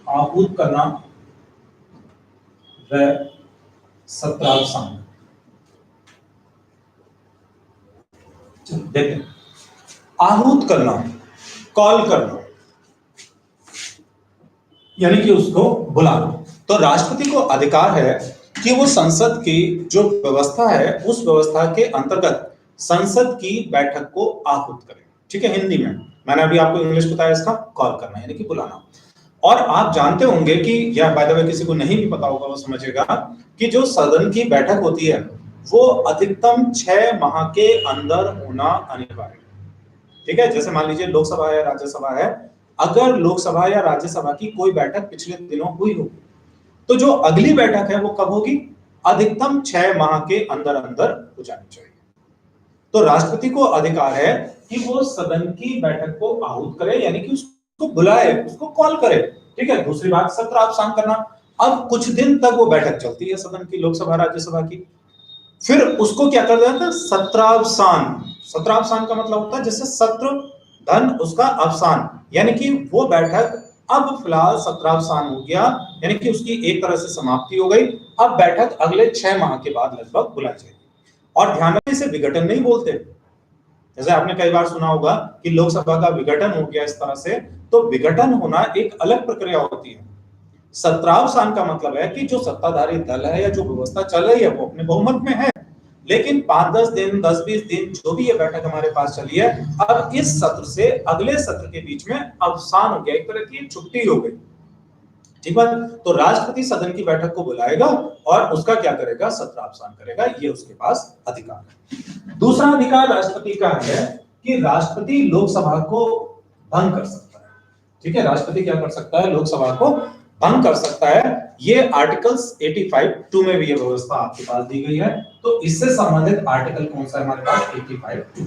Speaker 1: आहूत करना व सत्रावसान। देखते हैं, आहूत करना, कॉल करना, यानी कि उसको बुलाना। तो राष्ट्रपति को अधिकार है कि वो संसद की जो व्यवस्था है उस व्यवस्था के अंतर्गत संसद की बैठक को आहूत करे। ठीक है, हिंदी में मैंने अभी आपको इंग्लिश बताया, इसका कॉल करना यानी कि बुलाना। और आप जानते होंगे कि या बाय द वे किसी को नहीं भी पता होगा वो समझेगा कि जो सदन की बैठक होती है वो अधिकतम 6 माह के अंदर होना अनिवार्य है। ठीक है, जैसे मान लीजिए लोकसभा या राज्यसभा है, अगर लोकसभा या राज्यसभा की कोई बैठक पिछले दिनों हुई हो तो जो अगली बैठक है वो कब होगी? अधिकतम 6 माह के अंदर अंदर हो जानी चाहिए। तो राष्ट्रपति को अधिकार है कि वो सदन की बैठक को आहूत करे, यानी कि उसको बुलाए, उसको कॉल करे। ठीक है, दूसरी बात सत्रावसान करना। अब कुछ दिन तक वो बैठक चलती है सदन की, लोकसभा राज्यसभा की, फिर उसको क्या कर देते हैं? सत्रावसान। सत्रावसान का मतलब होता है जैसे सत्र धन उसका अवसान, यानी कि वो बैठक अब फिलहाल सत्रावसान हो गया, यानी कि उसकी एक तरह से समाप्ति हो गई। अब बैठक अगले 6 माह के बाद लगभग बुलाई जाएगी। और ध्यान रखिए, इसे विघटन नहीं बोलते। जैसे आपने कई बार सुना होगा कि लोकसभा का विघटन हो गया इस तरह से, तो विघटन होना एक अलग प्रक्रिया होती है। सत्रावसान का मतलब है कि जो सत्ताधारी दल है या जो व्यवस्था चल रही है वो अपने बहुमत में है, लेकिन 5-10 दिन 10-20 दिन जो भी ये बैठक हमारे पास चली है, अब इस सत्र से अगले सत्र के बीच में अवसान हो गया, एक तरह की छुट्टी हो गई। ठीक है, तो राष्ट्रपति सदन की बैठक को बुलाएगा और उसका क्या करेगा? सत्रावसान करेगा, ये उसके पास अधिकार है। दूसरा अधिकार राष्ट्रपति का है कि राष्ट्रपति लोकसभा को भंग कर सकता है। ठीक है, राष्ट्रपति क्या कर सकता है? लोकसभा को भंग कर सकता है। ये आर्टिकल्स 85(2) में भी ये व्यवस्था आपके पास दी गई है। तो इससे संबंधित आर्टिकल कौन सा है हमारे पास? 85(2).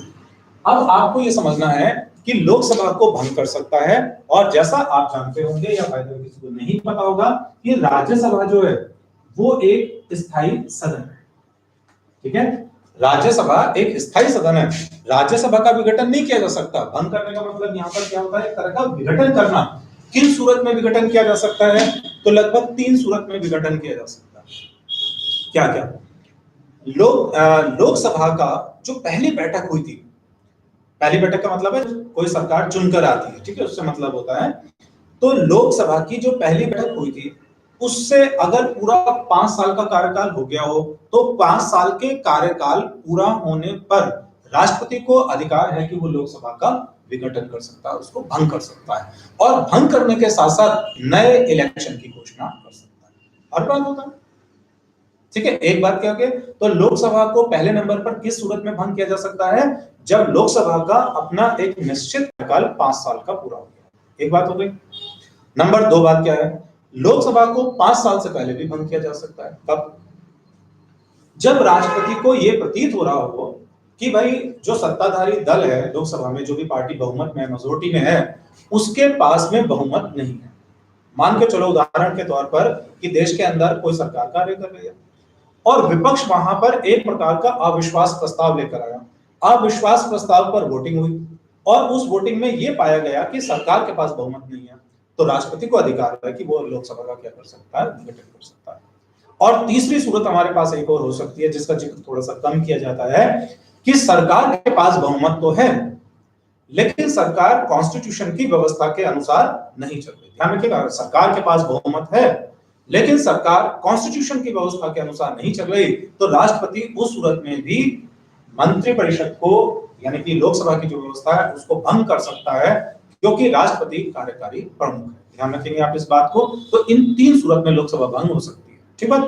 Speaker 1: अब आपको ये समझना है कि लोकसभा को भंग कर सकता है, और जैसा आप जानते होंगे या शायद किसी को नहीं पता होगा कि राज्यसभा जो है वो एक स्थायी सदन है। ठीक है, राज्यसभा एक स्थायी सदन है। राज्यसभा का विघटन नहीं किया जा सकता। भंग करने का मतलब यहाँ पर क्या होता है? एक तरह का विघटन करना। किन सूरत में विघटन किया जा सकता है? तो लगभग 3 सूरत में विघटन किया जा सकता है। क्या क्या? लोकसभा का जो पहली बैठक हुई थी, पहली बैठक का मतलब है कोई सरकार चुनकर आती है, ठीक है, उससे मतलब होता है। तो लोकसभा की जो पहली बैठक हुई थी उससे अगर पूरा 5 साल का कार्यकाल हो गया हो, तो 5 साल के कार्यकाल पूरा होने पर राष्ट्रपति को अधिकार है कि वो लोकसभा का विघटन कर सकता है, उसको भंग कर सकता है, और भंग करने के साथ साथ नए इलेक्शन की घोषणा कर सकता है। हर बार होता है। ठीक है, एक बात क्या हो गई? तो लोकसभा को पहले नंबर पर किस सूरत में भंग किया जा सकता है? जब लोकसभा का अपना एक निश्चित कार्यकाल 5 साल का पूरा हो गया। एक बात हो गई। नंबर 2 बात क्या है? लोकसभा को 5 साल से पहले भी भंग किया जा सकता है। कब? जब राष्ट्रपति को यह प्रतीत हो रहा हो कि भाई जो सत्ताधारी दल है लोकसभा में, जो भी पार्टी बहुमत में, मेजोरिटी में है, उसके पास में बहुमत नहीं है। मान के चलो उदाहरण के तौर पर कि देश के अंदर कोई सरकार कार्य कर रही है और विपक्ष वहां पर एक प्रकार का अविश्वास प्रस्ताव लेकर आया। अविश्वास प्रस्ताव पर वोटिंग हुई और उस वोटिंग में यह पाया गया कि सरकार के पास बहुमत नहीं है, तो राष्ट्रपति को अधिकार है कि वो लोकसभा का क्या कर सकता है? विघटन कर सकता है। और तीसरी सूरत हमारे पास एक और हो सकती है जिसका जिक्र थोड़ा सा कम किया जाता है कि सरकार के पास बहुमत तो है लेकिन सरकार कॉन्स्टिट्यूशन की व्यवस्था के अनुसार नहीं चल रही। ध्यान रखिएगा, सरकार के पास बहुमत है लेकिन सरकार कॉन्स्टिट्यूशन की व्यवस्था के अनुसार नहीं चल रही, तो राष्ट्रपति उस सूरत में भी मंत्रिपरिषद को, यानी कि लोकसभा की जो व्यवस्था है उसको भंग कर सकता है, क्योंकि राष्ट्रपति कार्यकारी प्रमुख है। ध्यान रखेंगे आप इस बात को। तो इन 3 सूरत में लोकसभा भंग हो सकती है। ठीक है।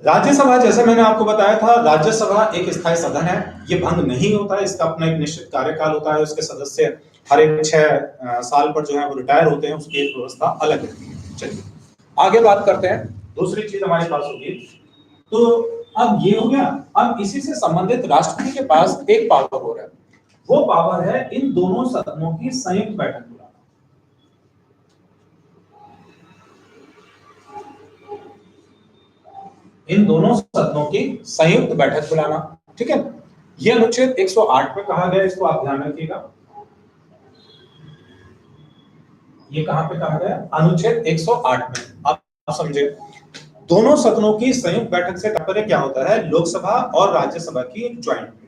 Speaker 1: राज्यसभा, जैसे मैंने आपको बताया था, राज्यसभा एक स्थायी सदन है, ये भंग नहीं होता है, इसका अपना एक निश्चित कार्यकाल होता है, उसके सदस्य हर एक 6 साल पर जो है वो रिटायर होते हैं, उसकी एक व्यवस्था अलग रहती है। चलिए आगे बात करते हैं। दूसरी चीज हमारे पास होगी, तो अब ये हो गया। अब इसी से संबंधित राष्ट्रपति के पास एक पावर हो रहा है, वो पावर है इन दोनों सदनों की संयुक्त बैठक बुलाना। इन दोनों सदनों की संयुक्त बैठक बुलाना। ठीक है, ये अनुच्छेद 108 में कहा गया, इसको आप ध्यान रखिएगा। ये कहां पे कहा गया? अनुच्छेद 108 में। आप समझे, दोनों सदनों की संयुक्त बैठक से तात्पर्य क्या होता है? लोकसभा और राज्यसभा की एक ज्वाइंट मीटिंग।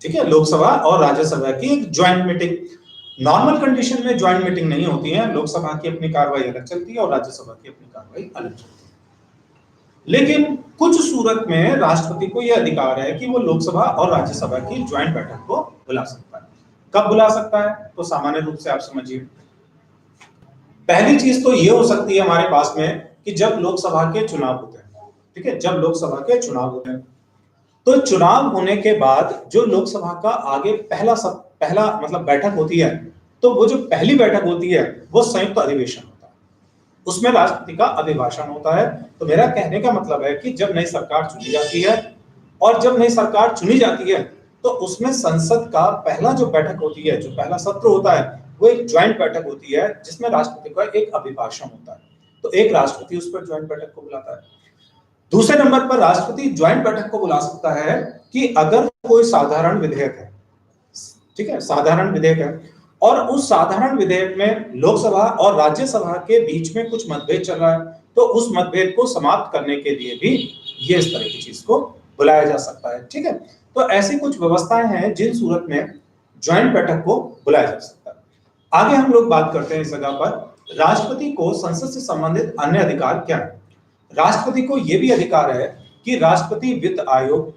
Speaker 1: ठीक है, लोकसभा और राज्यसभा की एक ज्वाइंट मीटिंग। नॉर्मल कंडीशन में ज्वाइंट मीटिंग नहीं होती है, लोकसभा की अपनी कार्रवाई अलग चलती है और राज्यसभा की अपनी कार्रवाई अलग चलती है। लेकिन कुछ सूरत में राष्ट्रपति को यह अधिकार है कि वो लोकसभा और राज्यसभा की ज्वाइंट बैठक को बुला सकता है। कब बुला सकता है? तो सामान्य रूप से आप समझिए, पहली चीज तो ये हो सकती है हमारे पास में कि जब लोकसभा के चुनाव होते हैं। ठीक है, जब लोकसभा के चुनाव होते हैं तो चुनाव होने के बाद जो लोकसभा का आगे पहला मतलब बैठक होती है, तो वो जो पहली बैठक होती है वो संयुक्त अधिवेशन होता है, उसमें राष्ट्रपति का अभिभाषण होता है। तो मेरा कहने का मतलब है कि जब नई सरकार चुनी जाती है और जब नई सरकार चुनी जाती है तो उसमें संसद का पहला जो बैठक होती है, जो पहला सत्र होता है, वो एक ज्वाइंट बैठक होती है जिसमें राष्ट्रपति का एक अभिभाषण होता है। तो एक राष्ट्रपति उस पर ज्वाइंट बैठक को बुलाता है। दूसरे नंबर पर राष्ट्रपति ज्वाइंट बैठक को बुला सकता है कि अगर कोई साधारण विधेयक है, ठीक है, साधारण विधेयक है और उस साधारण विधेयक में लोकसभा और राज्यसभा के बीच में कुछ मतभेद चल रहा है, तो उस मतभेद को समाप्त करने के लिए भी ये इस तरह की चीज को बुलाया जा सकता है। ठीक है, तो ऐसी कुछ व्यवस्थाएं हैं जिन सूरत में ज्वाइंट बैठक को बुलाया जा सकता है। आगे हम लोग बात करते हैं इस जगह पर राष्ट्रपति को संसद से संबंधित अन्य अधिकार क्या है। राष्ट्रपति को यह भी अधिकार है कि राष्ट्रपति वित्त आयोग,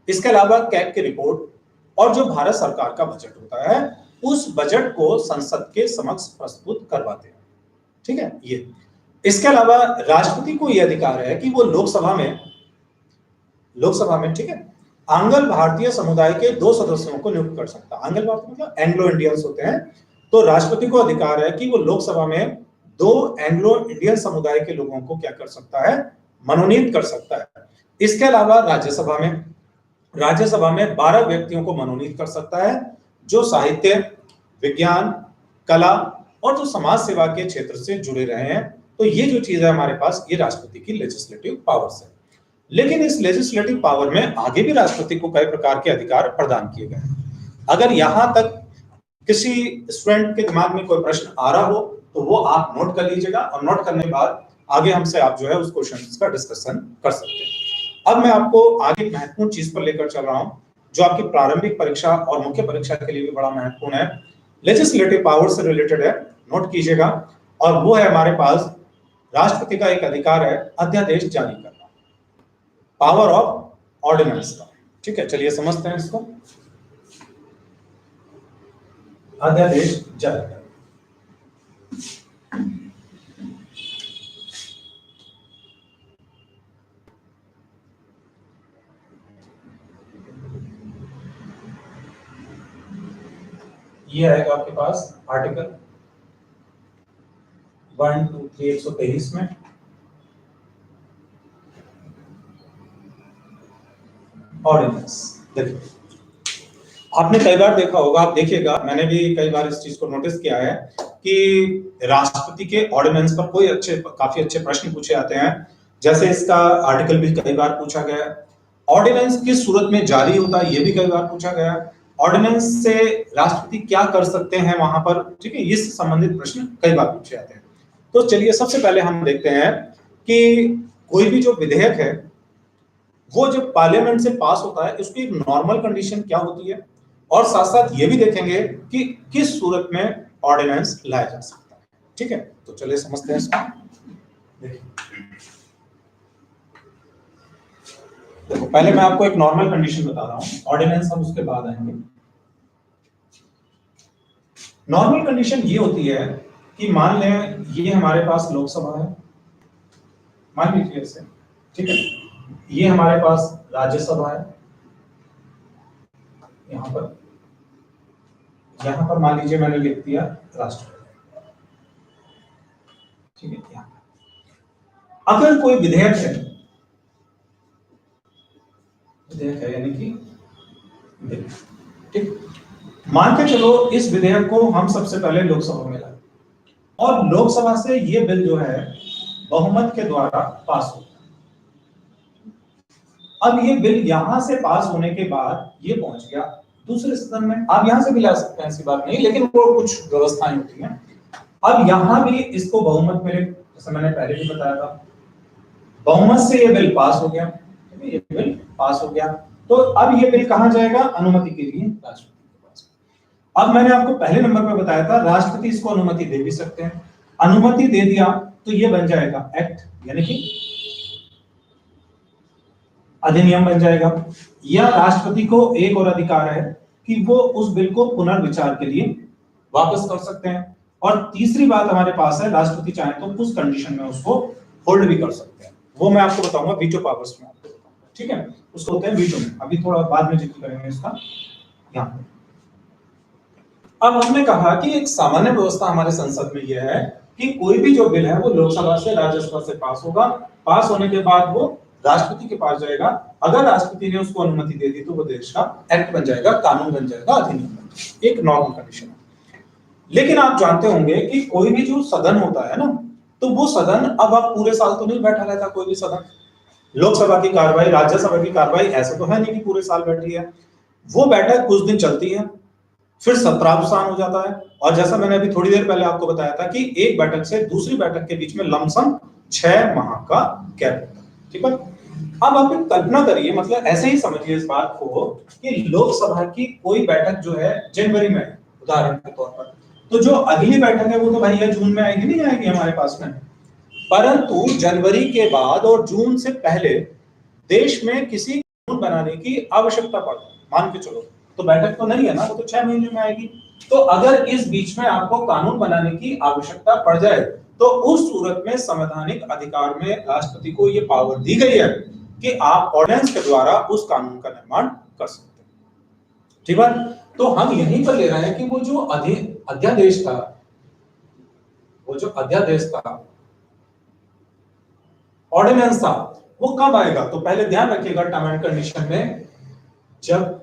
Speaker 1: इसके अलावा कैग की रिपोर्ट और जो भारत सरकार का बजट होता है उस बजट को संसद के समक्ष प्रस्तुत करवाते हैं। ठीक है, ये इसके अलावा राष्ट्रपति को यह अधिकार है कि वो लोकसभा में ठीक है, आंग्ल भारतीय समुदाय के 2 सदस्यों को नियुक्त कर सकता है। आंग्ल भारतीय मतलब एंग्लो इंडियंस होते हैं, तो राष्ट्रपति को अधिकार है कि वो लोकसभा में 2 एंग्लो इंडियन समुदाय के लोगों को क्या कर सकता है? मनोनीत कर सकता है। इसके अलावा राज्यसभा में 12 व्यक्तियों को मनोनीत कर सकता है जो साहित्य, विज्ञान, कला और जो समाज सेवा के क्षेत्र से जुड़े रहे हैं। तो ये जो चीज है हमारे पास, ये राष्ट्रपति की लेजिस्लेटिव पावर्स है। लेकिन इस लेजिस्लेटिव पावर में आगे भी राष्ट्रपति को कई प्रकार के अधिकार प्रदान किए गए हैं। अगर यहां तक किसी स्टूडेंट के दिमाग में कोई प्रश्न आ रहा हो तो वो आप नोट कर लीजिएगा और नोट करने के बाद आगे हमसे आप जो है उस क्वेश्चन का डिस्कशन कर सकते हैं। अब मैं आपको आगे महत्वपूर्ण चीज पर लेकर चल रहा हूं जो आपकी प्रारंभिक परीक्षा और मुख्य परीक्षा के लिए भी बड़ा महत्वपूर्ण है, लेजिस्लेटिव पावर से रिलेटेड है, नोट कीजिएगा। और वो है हमारे पास राष्ट्रपति का एक अधिकार है अध्यादेश जारी करना, पावर ऑफ ऑर्डिनेंस का। ठीक है, चलिए समझते हैं इसको। अध्यादेश जारी करना, ये आएगा आपके पास आर्टिकल 123 में। ऑर्डिनेंस, देखिए आपने कई बार देखा होगा, आप देखिएगा, मैंने भी कई बार इस चीज को नोटिस किया है कि राष्ट्रपति के ऑर्डिनेंस पर काफी अच्छे प्रश्न पूछे जाते हैं। जैसे इसका आर्टिकल भी कई बार पूछा गया, ऑर्डिनेंस किस सूरत में जारी होता है ये भी कई बार पूछा गया, ऑर्डिनेंस से राष्ट्रपति क्या कर सकते हैं वहां पर। ठीक है, इससे संबंधित प्रश्न कई बार पूछे जाते हैं। तो चलिए सबसे पहले हम देखते हैं कि कोई भी जो विधेयक है वो जब पार्लियामेंट से पास होता है उसकी एक नॉर्मल कंडीशन क्या होती है, और साथ साथ ये भी देखेंगे कि किस सूरत में ऑर्डिनेंस लाया जा सकता है। ठीक है, तो चलिए समझते हैं इसको। देखो पहले मैं आपको एक नॉर्मल कंडीशन बता रहा हूं, ऑर्डिनेंस हम उसके बाद आएंगे। नॉर्मल कंडीशन ये होती है कि मान लें ये हमारे पास लोकसभा है, मान लीजिए इसे, ठीक है, ये हमारे पास राज्यसभा है, यहां पर मान लीजिए मैंने लिख दिया राष्ट्रपति। ठीक है, यहां अगर कोई विधेयक है यानी कि ठीक, मान के चलो इस विधेयक को हम सबसे पहले लोकसभा में लाए और लोकसभा से ये बिल जो है बहुमत के द्वारा पास होता है। अब ये बिल यहां से पास होने के बाद ये पहुंच गया दूसरे सदन में। आप यहां से भी ला सकते हैं, ऐसी बात नहीं, लेकिन वो कुछ व्यवस्थाएं होती हैं। अब यहां भी इसको बहुमत मिले, जैसे मैंने पहले भी बताया था, बहुमत से ये बिल पास हो गया, ये बिल पास हो गया। तो अब ये बिल कहां जाएगा? अनुमति के लिए राष्ट्रपति के पास। अब मैंने आपको पहले नंबर पर बताया था राष्ट्रपति इसको अनुमति दे भी सकते हैं। अनुमति दे दिया तो ये बन जाएगा एक्ट, यानी कि अधिनियम बन जाएगा। या राष्ट्रपति को एक और अधिकार है कि वो उस बिल को पुनर्विचार के लिए वापस कर सकते हैं। और तीसरी बात हमारे पास है, राष्ट्रपति चाहे तो उस कंडीशन में उसको होल्ड भी कर सकते हैं। वो मैं आपको बताऊंगा वीटो पावर्स में आपको बताऊंगा, ठीक है, उसको होते हैं वीटो में। अभी थोड़ा बाद में जिक्र करेंगे इसका। यहाँ पे अब हमने कहा कि एक सामान्य व्यवस्था हमारे संसद में यह है कि कोई भी जो बिल है वो लोकसभा से राज्यसभा से पास होगा। पास होने के बाद वो राष्ट्रपति के पास जाएगा। अगर राष्ट्रपति ने उसको अनुमति दे दी तो वो देश का एक्ट बन जाएगा, कानून बन जाएगा, अधिनियम बन जाएगा। एक नॉर्मल कंडीशन है। लेकिन आप जानते होंगे कि कोई भी जो सदन होता है ना, तो वो सदन अब आप पूरे साल तो नहीं बैठा रहता। कोई भी सदन, लोकसभा की कार्रवाई, राज्यसभा की कार्रवाई ऐसे तो है नहीं कि पूरे साल बैठी है। वो बैठक कुछ दिन चलती है, फिर सत्रावसान हो जाता है। और जैसा मैंने अभी थोड़ी देर पहले आपको बताया था कि एक बैठक से दूसरी बैठक के बीच में लमसम 6 माह का गैप होता है, ठीक है। अब आप एक कल्पना करिए, मतलब ऐसे ही समझिए इस बात को कि लोकसभा की कोई बैठक जो है जनवरी में, उदाहरण के तौर पर, तो जो अगली बैठक है वो तो भाई जून में आएगी, नहीं आएगी हमारे पास में। परंतु जनवरी के बाद और जून से पहले देश में किसी कानून बनाने की आवश्यकता पड़े, मान के चलो, तो बैठक तो नहीं है ना, वो तो 6 महीने में आएगी। तो अगर इस बीच में आपको कानून बनाने की आवश्यकता पड़ जाए तो उस सूरत में संवैधानिक अधिकार में राष्ट्रपति को ये पावर दी गई है कि आप ऑर्डिनेंस के द्वारा उस कानून का निर्माण कर सकते हैं, ठीक है। तो हम यहीं पर ले रहे हैं कि वो जो अध्यादेश था, वो जो अध्यादेश था, ऑर्डिनेंस था, वो कब आएगा? तो पहले ध्यान रखिएगा टर्म एंड कंडीशन में, जब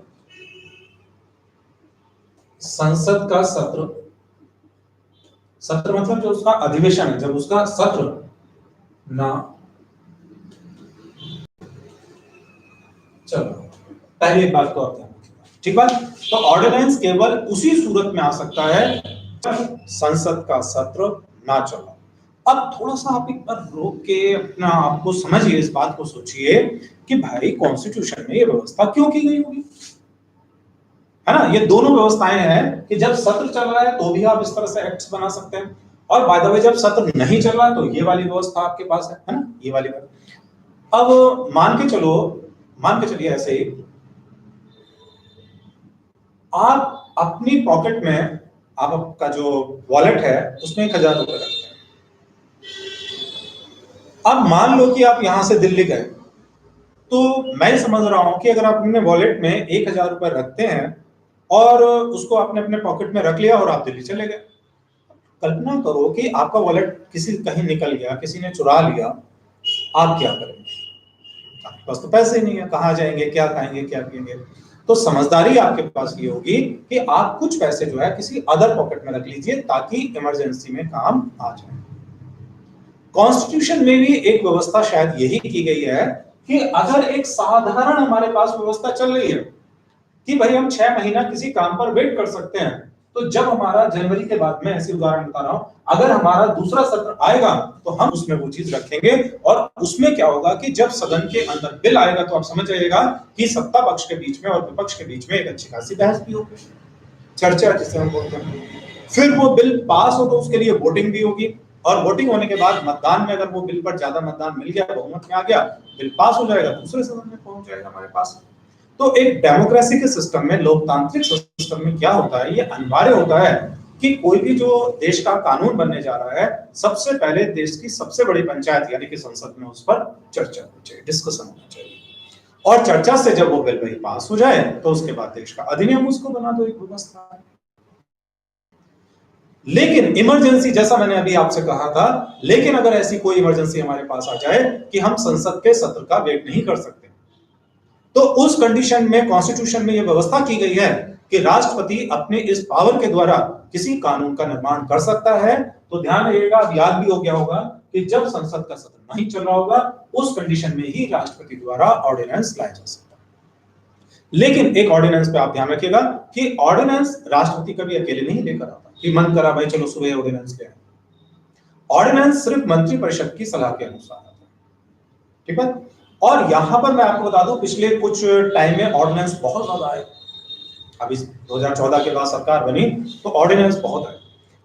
Speaker 1: संसद का सत्र मतलब जो उसका अधिवेशन है, जब उसका सत्र ना, चलो पहले एक बात को आप ध्यान रखिएगा, ठीक बात। तो ऑर्डिनेंस केवल उसी सूरत में आ सकता है जब संसद का सत्र ना चला। अब थोड़ा सा आप एक बार रोक के अपना आपको समझिए, इस बात को सोचिए कि भाई कॉन्स्टिट्यूशन में ये व्यवस्था क्यों की गई होगी, है ना। ये दोनों व्यवस्थाएं हैं कि जब सत्र चल रहा है तो भी आप इस तरह से एक्ट्स बना सकते हैं, और बाय द वे जब सत्र नहीं चल रहा है तो ये वाली व्यवस्था आपके पास है ना, ये वाली बात। अब मान के चलिए ऐसे ही आप अपनी पॉकेट में, आपका जो वॉलेट है उसमें 1000 रुपए रखते हैं। अब मान लो कि आप यहां से दिल्ली गए, तो मैं समझ रहा हूं कि अगर आप अपने वॉलेट में 1000 रुपए रखते हैं और उसको आपने अपने पॉकेट में रख लिया और आप दिल्ली चले गए, कल्पना करो कि आपका वॉलेट किसी कहीं निकल गया, किसी ने चुरा लिया, आप क्या करेंगे? आपके पास तो पैसे नहीं है, कहां जाएंगे, क्या खाएंगे, क्या पिएंगे? तो समझदारी आपके पास ये होगी कि आप कुछ पैसे जो है किसी अदर पॉकेट में रख लीजिए ताकि इमरजेंसी में काम आ जाए। कॉन्स्टिट्यूशन में भी एक व्यवस्था शायद यही की गई है कि अगर एक साधारण हमारे पास व्यवस्था चल रही है कि भाई हम 6 महीना किसी काम पर वेट कर सकते हैं, तो जब हमारा जनवरी के बाद में, ऐसे उदाहरण बता रहा हूं, अगर हमारा दूसरा सत्र आएगा तो हम उसमें वो चीज रखेंगे। और उसमें क्या होगा कि जब सदन के अंदर बिल आएगा तो आप समझ जाइएगा कि सत्ता पक्ष के बीच में और विपक्ष के बीच में एक अच्छी खासी बहस भी होगी, चर्चा जिसे हम बोलते हैं। फिर वो बिल पास हो तो उसके लिए वोटिंग भी होगी, और वोटिंग होने के बाद मतदान में अगर वो बिल पर ज्यादा मतदान मिल गया, बहुमत में आ गया, बिल पास हो जाएगा, दूसरे सदन में पहुंच जाएगा हमारे पास। तो एक डेमोक्रेसी के सिस्टम में, लोकतांत्रिक सिस्टम में क्या होता है, ये अनिवार्य होता है कि कोई भी जो देश का कानून बनने जा रहा है, सबसे पहले देश की सबसे बड़ी पंचायत यानी कि संसद में उस पर चर्चा होनी चाहिए, डिस्कशन होना चाहिए। और चर्चा से जब वो बिल वही पास हो जाए तो उसके बाद देश का अधिनियम उसको बना दो, एक व्यवस्था है। लेकिन इमरजेंसी, जैसा मैंने अभी आपसे कहा था, लेकिन अगर ऐसी कोई इमरजेंसी हमारे पास आ जाए कि हम संसद के सत्र का वेट नहीं कर सकते, तो उस कंडीशन में कॉन्स्टिट्यूशन में यह व्यवस्था की गई है कि राष्ट्रपति अपने इस पावर के द्वारा किसी कानून का निर्माण कर सकता है, तो ध्यान रखिएगा, अब याद भी हो गया होगा कि जब संसद का सत्र नहीं चल रहा होगा उस कंडीशन में ही राष्ट्रपति द्वारा ऑर्डिनेंस लाया जा सकता है। लेकिन एक ऑर्डिनेंस पे आप ध्यान रखिएगा कि ऑर्डिनेंस राष्ट्रपति कभी अकेले नहीं लेकर आता कि मन करा भाई चलो सुबह ऑर्डिनेंस ले आए। ऑर्डिनेंस सिर्फ मंत्रिपरिषद की सलाह के अनुसार आता है, ठीक है। और यहां पर मैं आपको बता दूं, पिछले कुछ टाइम में ऑर्डिनेंस बहुत ज्यादा आए। अभी 2014 के बाद सरकार बनी तो ऑर्डिनेंस बहुत आए।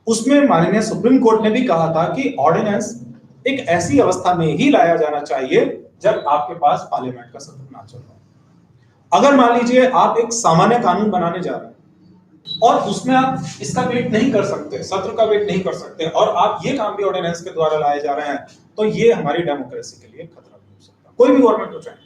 Speaker 1: उसमें माननीय सुप्रीम कोर्ट ने भी कहा था कि ऑर्डिनेंस एक ऐसी अवस्था में ही लाया जाना चाहिए जब आपके पास पार्लियामेंट का सत्र ना चल रहा। अगर मान लीजिए आप एक सामान्य कानून बनाने जा रहे हैं और उसमें आप इसका वेट नहीं कर सकते, सत्र का वेट नहीं कर सकते, और आप ये काम भी ऑर्डिनेंस के द्वारा लाए जा रहे हैं, तो ये हमारी डेमोक्रेसी के लिए खतरा भी हो सकता है, कोई भी गवर्नमेंट हो चाहे।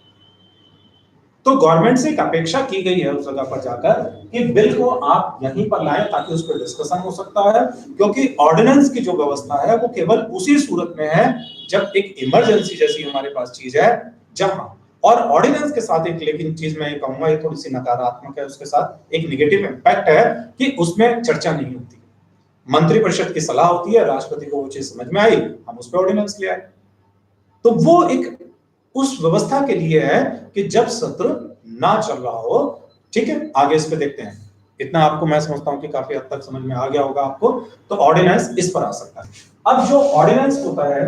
Speaker 1: तो गवर्नमेंट से एक अपेक्षा की गई है उस जगह पर जाकर कि बिल को आप यहीं पर लाएं ताकि उस पर डिस्कशन हो सकता है, क्योंकि ऑर्डिनेंस की जो व्यवस्था है वो केवल उसी सूरत में है जब एक इमरजेंसी जैसी हमारे पास चीज है जहां, और ऑर्डिनेंस के साथ एक लेकिन चीज मैं ये कहूंगा, ये थोड़ी सी नकारात्मक है, उसके साथ एक नेगेटिव इंपैक्ट है कि उसमें चर्चा नहीं होती। मंत्रिपरिषद की सलाह होती है, राष्ट्रपति को वो चीज समझ में आई, हम उस पर ऑर्डिनेंस ले आए। तो वो एक उस व्यवस्था के लिए है कि जब सत्र ना चल रहा हो, ठीक है। आगे इस पे देखते हैं, इतना आपको मैं समझता हूं कि काफी हद तक समझ में आ गया होगा आपको। तो ऑर्डिनेंस इस पर आ सकता है। अब जो ऑर्डिनेंस होता है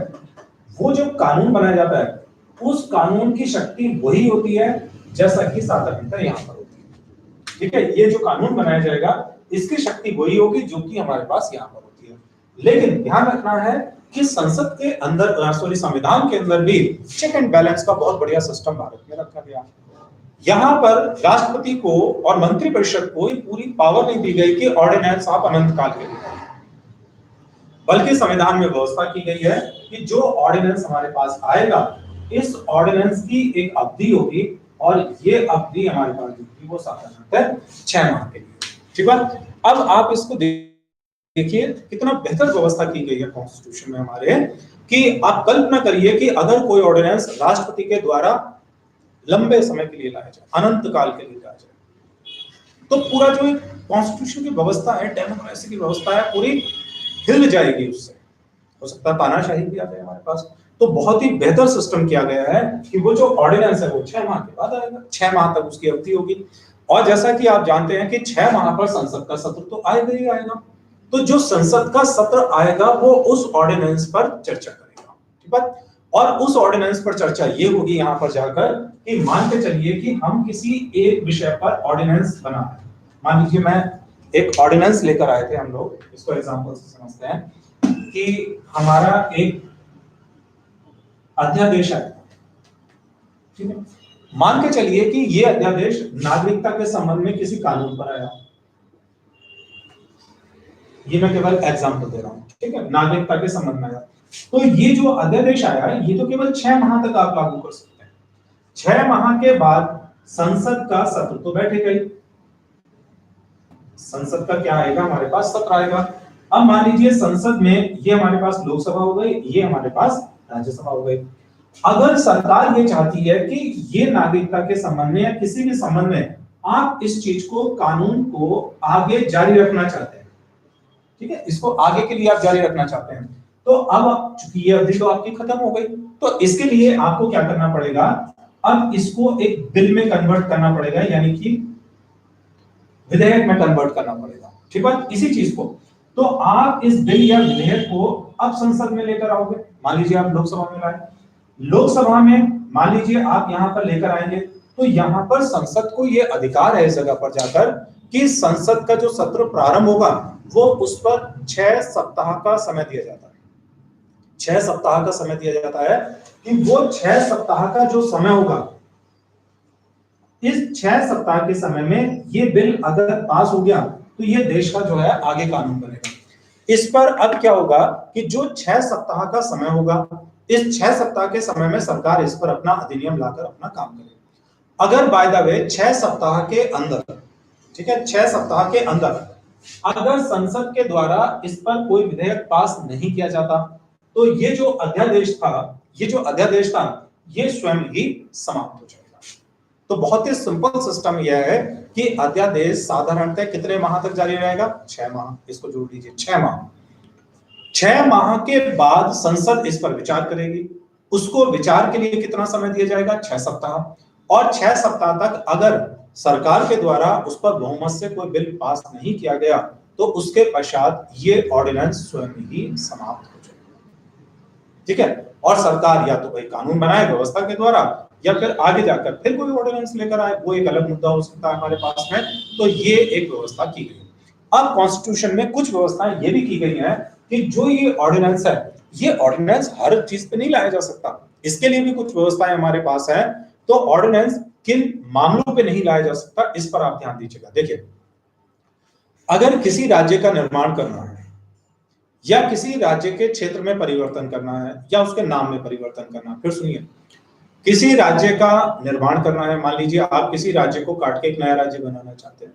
Speaker 1: वो जो कानून बनाया जाता है उस कानून की शक्ति वही होती है जैसा कि साधारणतः यहां पर होती है, ठीक है। ये जो कानून बनाया जाएगा इसकी शक्ति वही होगी जो कि हमारे पास यहां पर होती है। लेकिन ध्यान रखना है कि संसद के अंदर, सॉरी, संविधान के अंदर भी चेक एंड बैलेंस का बहुत बढ़िया सिस्टम भारत में रखा गया। यहां पर राष्ट्रपति को और मंत्रिपरिषद को पूरी पावर नहीं दी गई कि ऑर्डिनेंस आप अनंत काल के लिए, बल्कि संविधान में व्यवस्था की गई है कि जो ऑर्डिनेंस हमारे पास आएगा इस ऑर्डिनेंस की एक अवधि होगी, और ये अवधि हमारे पास होगी वो साधारणतः 6 माह के लिए, ठीक है। अब आप इसको देखिए कितना बेहतर व्यवस्था की गई है कॉन्स्टिट्यूशन में हमारे, कि आप कल्पना करिए कि अगर कोई ऑर्डिनेंस राष्ट्रपति के द्वारा लंबे समय के लिए लाया जाए, अनंत काल के लिए लाया जाए, तो पूरा जो कॉन्स्टिट्यूशन की व्यवस्था है, डेमोक्रेसी की व्यवस्था है, पूरी हिल जाएगी। उससे हो सकता है तानाशाही भी आ जाए हमारे पास। तो बहुत ही बेहतर सिस्टम किया गया है कि वो जो ऑर्डिनेंस है वो 6 माह के बाद आएगा, 6 माह तक उसकी अवधि होगी। और जैसा कि आप जानते हैं कि 6 माह पर संसद का सत्र तो आएगा ही आएगा, तो जो संसद का सत्र आएगा वो उस ऑर्डिनेंस पर चर्चा करेगा, ठीक है। और उस ऑर्डिनेंस पर चर्चा ये होगी यहां पर जाकर कि मान के चलिए कि हम किसी एक विषय पर ऑर्डिनेंस बना रहे हैं। मान लीजिए मैं एक ऑर्डिनेंस लेकर आए थे हम लोग, इसको एग्जांपल से समझते हैं कि हमारा एक अध्यादेश है, ठीक है। मान के चलिए कि ये अध्यादेश नागरिकता के संबंध में किसी कानून पर आया, ये मैं केवल एग्जांपल दे रहा हूं, ठीक है, नागरिकता के संबंध में आया। तो ये जो अध्यादेश आया ये तो केवल 6 माह तक आप लागू कर सकते हैं। 6 माह के बाद संसद का सत्र तो बैठेगा ही, संसद का क्या आएगा, हमारे पास सत्र आएगा। अब मान लीजिए संसद में ये हमारे पास लोकसभा हो गई, ये हमारे पास राज्यसभा हो गई। अगर सरकार ये चाहती है कि ये नागरिकता के संबंध में या किसी भी संबंध में आप इस चीज को, कानून को आगे जारी रखना चाहते हैं, ठीक है, इसको आगे के लिए आप जारी रखना चाहते हैं, तो अब चूंकि ये अवधि तो आपकी खत्म हो गई, तो इसके लिए आपको क्या करना पड़ेगा, अब इसको एक बिल में कन्वर्ट करना पड़ेगा, यानी कि विधेयक में कन्वर्ट करना पड़ेगा, ठीक है, इसी चीज को। तो आप इस बिल या विधेयक को अब संसद में लेकर आओगे। मान लीजिए आप लोकसभा में लाए, लोकसभा में मान लीजिए आप यहां पर लेकर आएंगे, तो यहां पर संसद को यह अधिकार है इस जगह पर जाकर कि संसद का जो सत्र प्रारंभ होगा वो उस पर 6 सप्ताह का समय दिया जाता है। 6 सप्ताह का समय दिया जाता है कि वो 6 सप्ताह का जो समय होगा, इस 6 सप्ताह के समय में ये बिल अगर पास हो गया तो ये देश का जो है आगे कानून बनेगा। इस पर अब क्या होगा कि जो 6 सप्ताह का समय होगा, इस 6 सप्ताह के समय में सरकार इस पर अपना अधिनियम लाकर अपना काम करेगी। अगर बाय द वे 6 सप्ताह के अंदर, ठीक है, 6 सप्ताह के अंदर अगर संसद के द्वारा इस पर कोई विधेयक पास नहीं किया जाता, तो ये जो अध्यादेश था, ये स्वयं ही समाप्त हो जाएगा। तो बहुत ही सिंपल सिस्टम यह है कि अध्यादेश साधारणतः कितने माह तक जारी रहेगा? 6 माह। इसको जोड़ लीजिए, 6 माह। 6 माह के बाद संसद इस पर विचार करेगी। उसको विचार के लिए कितना समय दिया जाएगा? 6 सप्ताह। और 6 सप्ताह तक अगर सरकार के द्वारा उस पर बहुमत से कोई बिल पास नहीं किया गया तो उसके पश्चात ये ऑर्डिनेंस स्वयं ही समाप्त हो जाएगा। ठीक है, और सरकार या तो भाई कानून बनाए व्यवस्था के द्वारा या फिर आगे जाकर फिर कोई ऑर्डिनेंस लेकर आए, वो एक अलग मुद्दा हो सकता है हमारे पास में। तो ये एक व्यवस्था की गई। अब कॉन्स्टिट्यूशन में कुछ व्यवस्थाएं ये भी की गई हैं कि जो ये ऑर्डिनेंस है, ये ऑर्डिनेंस हर चीज पे नहीं लाया जा सकता। इसके लिए भी कुछ व्यवस्थाएं हमारे पास है। तो ऑर्डिनेंस किन मामलों पे नहीं लाया जा सकता, इस पर आप ध्यान दीजिएगा। देखिए, अगर किसी राज्य का निर्माण करना है या किसी राज्य के क्षेत्र में परिवर्तन करना है या उसके नाम में परिवर्तन करना है, फिर सुनिए, किसी राज्य का निर्माण करना है, मान लीजिए आप किसी राज्य को काट के एक नया राज्य बनाना चाहते हैं,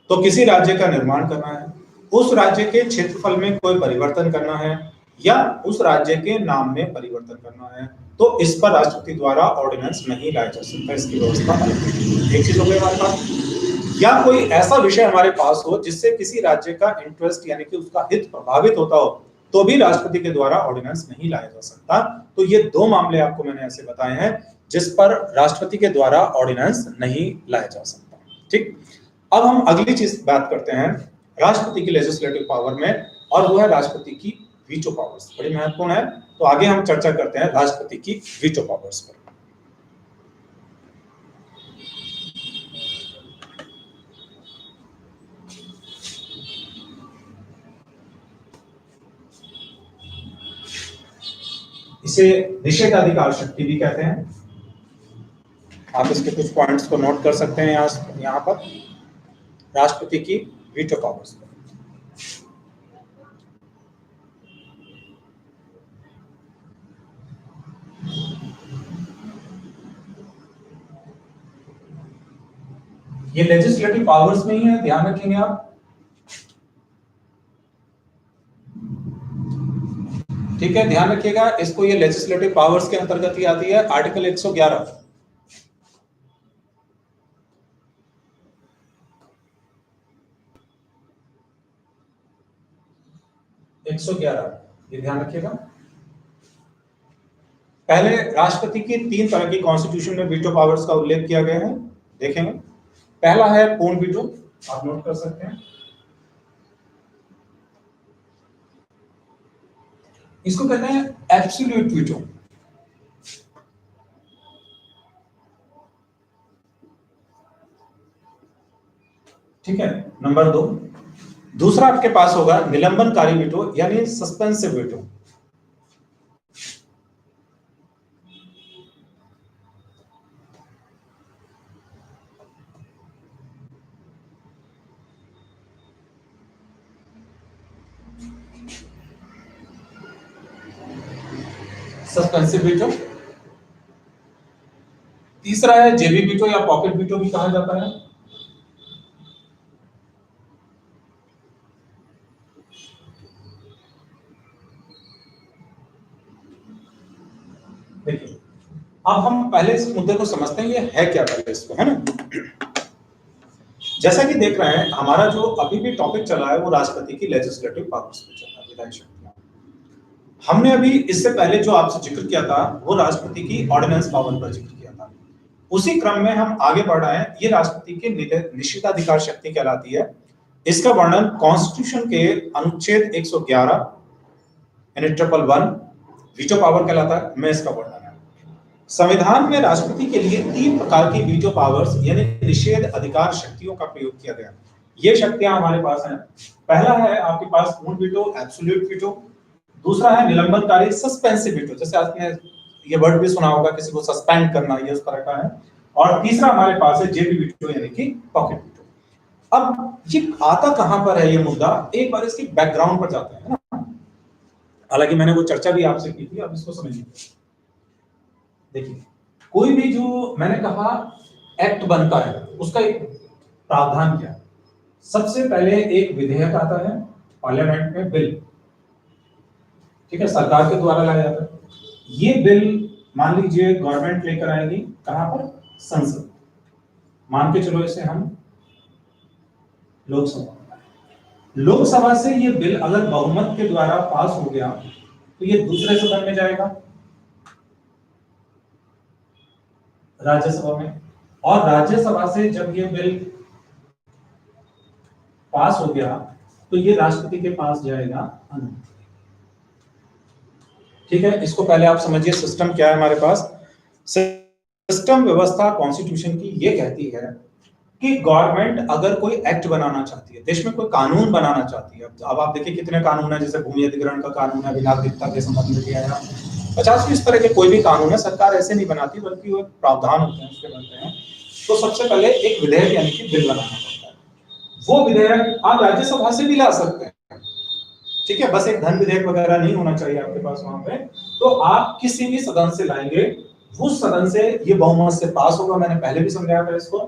Speaker 1: तो किसी राज्य का निर्माण करना है, उस राज्य के क्षेत्रफल में कोई परिवर्तन करना है या उस राज्य के नाम में परिवर्तन करना है, तो इस पर राष्ट्रपति द्वारा ऑर्डिनेंस नहीं लाया जा सकता। इसकी व्यवस्था एक चीज हो गई हमारे पास। या कोई ऐसा विषय हमारे पास हो जिससे किसी राज्य का इंटरेस्ट यानी कि उसका हित प्रभावित होता हो, तो भी राष्ट्रपति के द्वारा ऑर्डिनेंस नहीं लाया जा सकता। तो ये दो मामले आपको मैंने ऐसे बताए हैं जिस पर राष्ट्रपति के द्वारा ऑर्डिनेंस नहीं लाया जा सकता। ठीक, अब हम अगली चीज बात करते हैं राष्ट्रपति की लेजिस्लेटिव पावर में, और वो है राष्ट्रपति की वीटो पावर्स। बड़ी महत्वपूर्ण है। तो आगे हम चर्चा करते हैं राष्ट्रपति की वीटो पावर्स पर। इसे निषेधाधिकार शक्ति भी कहते हैं। आप इसके कुछ पॉइंट्स को नोट कर सकते हैं यहाँ पर राष्ट्रपति की वीटो पावर्स पर। ये लेजिस्लेटिव पावर्स में ही है, ध्यान रखेंगे आप। ठीक है, ध्यान रखिएगा इसको। ये लेजिस्लेटिव पावर्स के अंतर्गत ही आती है। आर्टिकल 111 ये ध्यान रखिएगा। पहले राष्ट्रपति की 3 तरह की कॉन्स्टिट्यूशन में वीटो पावर्स का उल्लेख किया गया है, देखेंगे। पहला है पूर्ण वीटो, आप नोट कर सकते हैं। इसको कहते हैं एब्सोल्यूट वीटो। ठीक है, नंबर 2। दूसरा आपके पास होगा निलंबनकारी वीटो यानी सस्पेंसिव वीटो। Suspensive veto. तीसरा है जेबी वीटो या पॉकेट वीटो भी कहा जाता है। देखिए, अब हम पहले इस मुद्दे को समझते हैं, ये है क्या पहले इसको, है ना। जैसा कि देख रहे हैं हमारा जो अभी भी टॉपिक चला है वो राष्ट्रपति की लेजिस्लेटिव पावर्स पे चल रहा है, विधायी शक्तियां। हमने अभी इससे पहले जो आपसे जिक्र किया था वो राष्ट्रपति की ऑर्डिनेंस पावर पर जिक्र किया था। उसी क्रम में हम आगे बढ़ रहे हैं। ये राष्ट्रपति की निषेधाधिकार शक्ति कहलाती है। इसका वर्णन कॉन्स्टिट्यूशन के अनुच्छेद 111 यानी 111 वीटो पावर कहलाता है, में इसका वर्णन है। संविधान में राष्ट्रपति के लिए 3 प्रकार की वीटो पावर्स यानी निषेध अधिकार शक्तियों का प्रयोग किया गया। ये शक्तियां हमारे पास हैं। पहला है आपके पास पूर्ण वीटो, एब्सोल्यूट वीटो। दूसरा है निलंबनकारी, सस्पेंसिव वीटो, जैसे आपने ये वर्ड भी सुना होगा, किसी को सस्पेंड करना, ये उस तरह का है। और तीसरा हमारे पास है जेबी वीटो यानी कि पॉकेट वीटो। अब ये आता कहां पर है ये मुद्दा, एक बार इसकी बैकग्राउंड पर जाते हैं ना। हालांकि मैंने वो चर्चा भी आपसे की थी, अब इसको समझिए। देखिए, कोई भी जो मैंने कहा एक्ट बनता है उसका एक प्रावधान क्या है। सबसे पहले एक विधेयक आता है पार्लियामेंट में, बिल। ठीक है, सरकार के द्वारा लाया जाता है। ये बिल मान लीजिए गवर्नमेंट लेकर आएगी, कहां पर? संसद। मान के चलो इसे हम लोकसभा। लोकसभा से ये बिल अगर बहुमत के द्वारा पास हो गया तो ये दूसरे सदन में जाएगा, राज्यसभा में, और राज्यसभा से जब ये बिल पास हो गया तो ये राष्ट्रपति के पास जाएगा अनुमति। ठीक है, इसको पहले आप समझिए सिस्टम क्या है हमारे पास। सिस्टम व्यवस्था कॉन्स्टिट्यूशन की ये कहती है कि गवर्नमेंट अगर कोई एक्ट बनाना चाहती है, देश में कोई कानून बनाना चाहती है, अब आप देखिए कितने कानून है, जैसे भूमि अधिग्रहण का कानून है, नागरिकता के संबंध में दिया है, 50 इस तरह के कोई भी कानून है, सरकार ऐसे नहीं बनाती बल्कि वो प्रावधान होते हैं उसके बनते हैं। तो सबसे पहले एक विधेयक यानी कि बिल बनाना पड़ता है, वो विधेयक आप राज्यसभा से भी ला सकते हैं। ठीक है, बस एक धन विधेयक वगैरह नहीं होना चाहिए आपके पास वहां पे, तो आप किसी भी सदन से लाएंगे, उस सदन से ये बहुमत से पास होगा, मैंने पहले भी समझाया था इसको,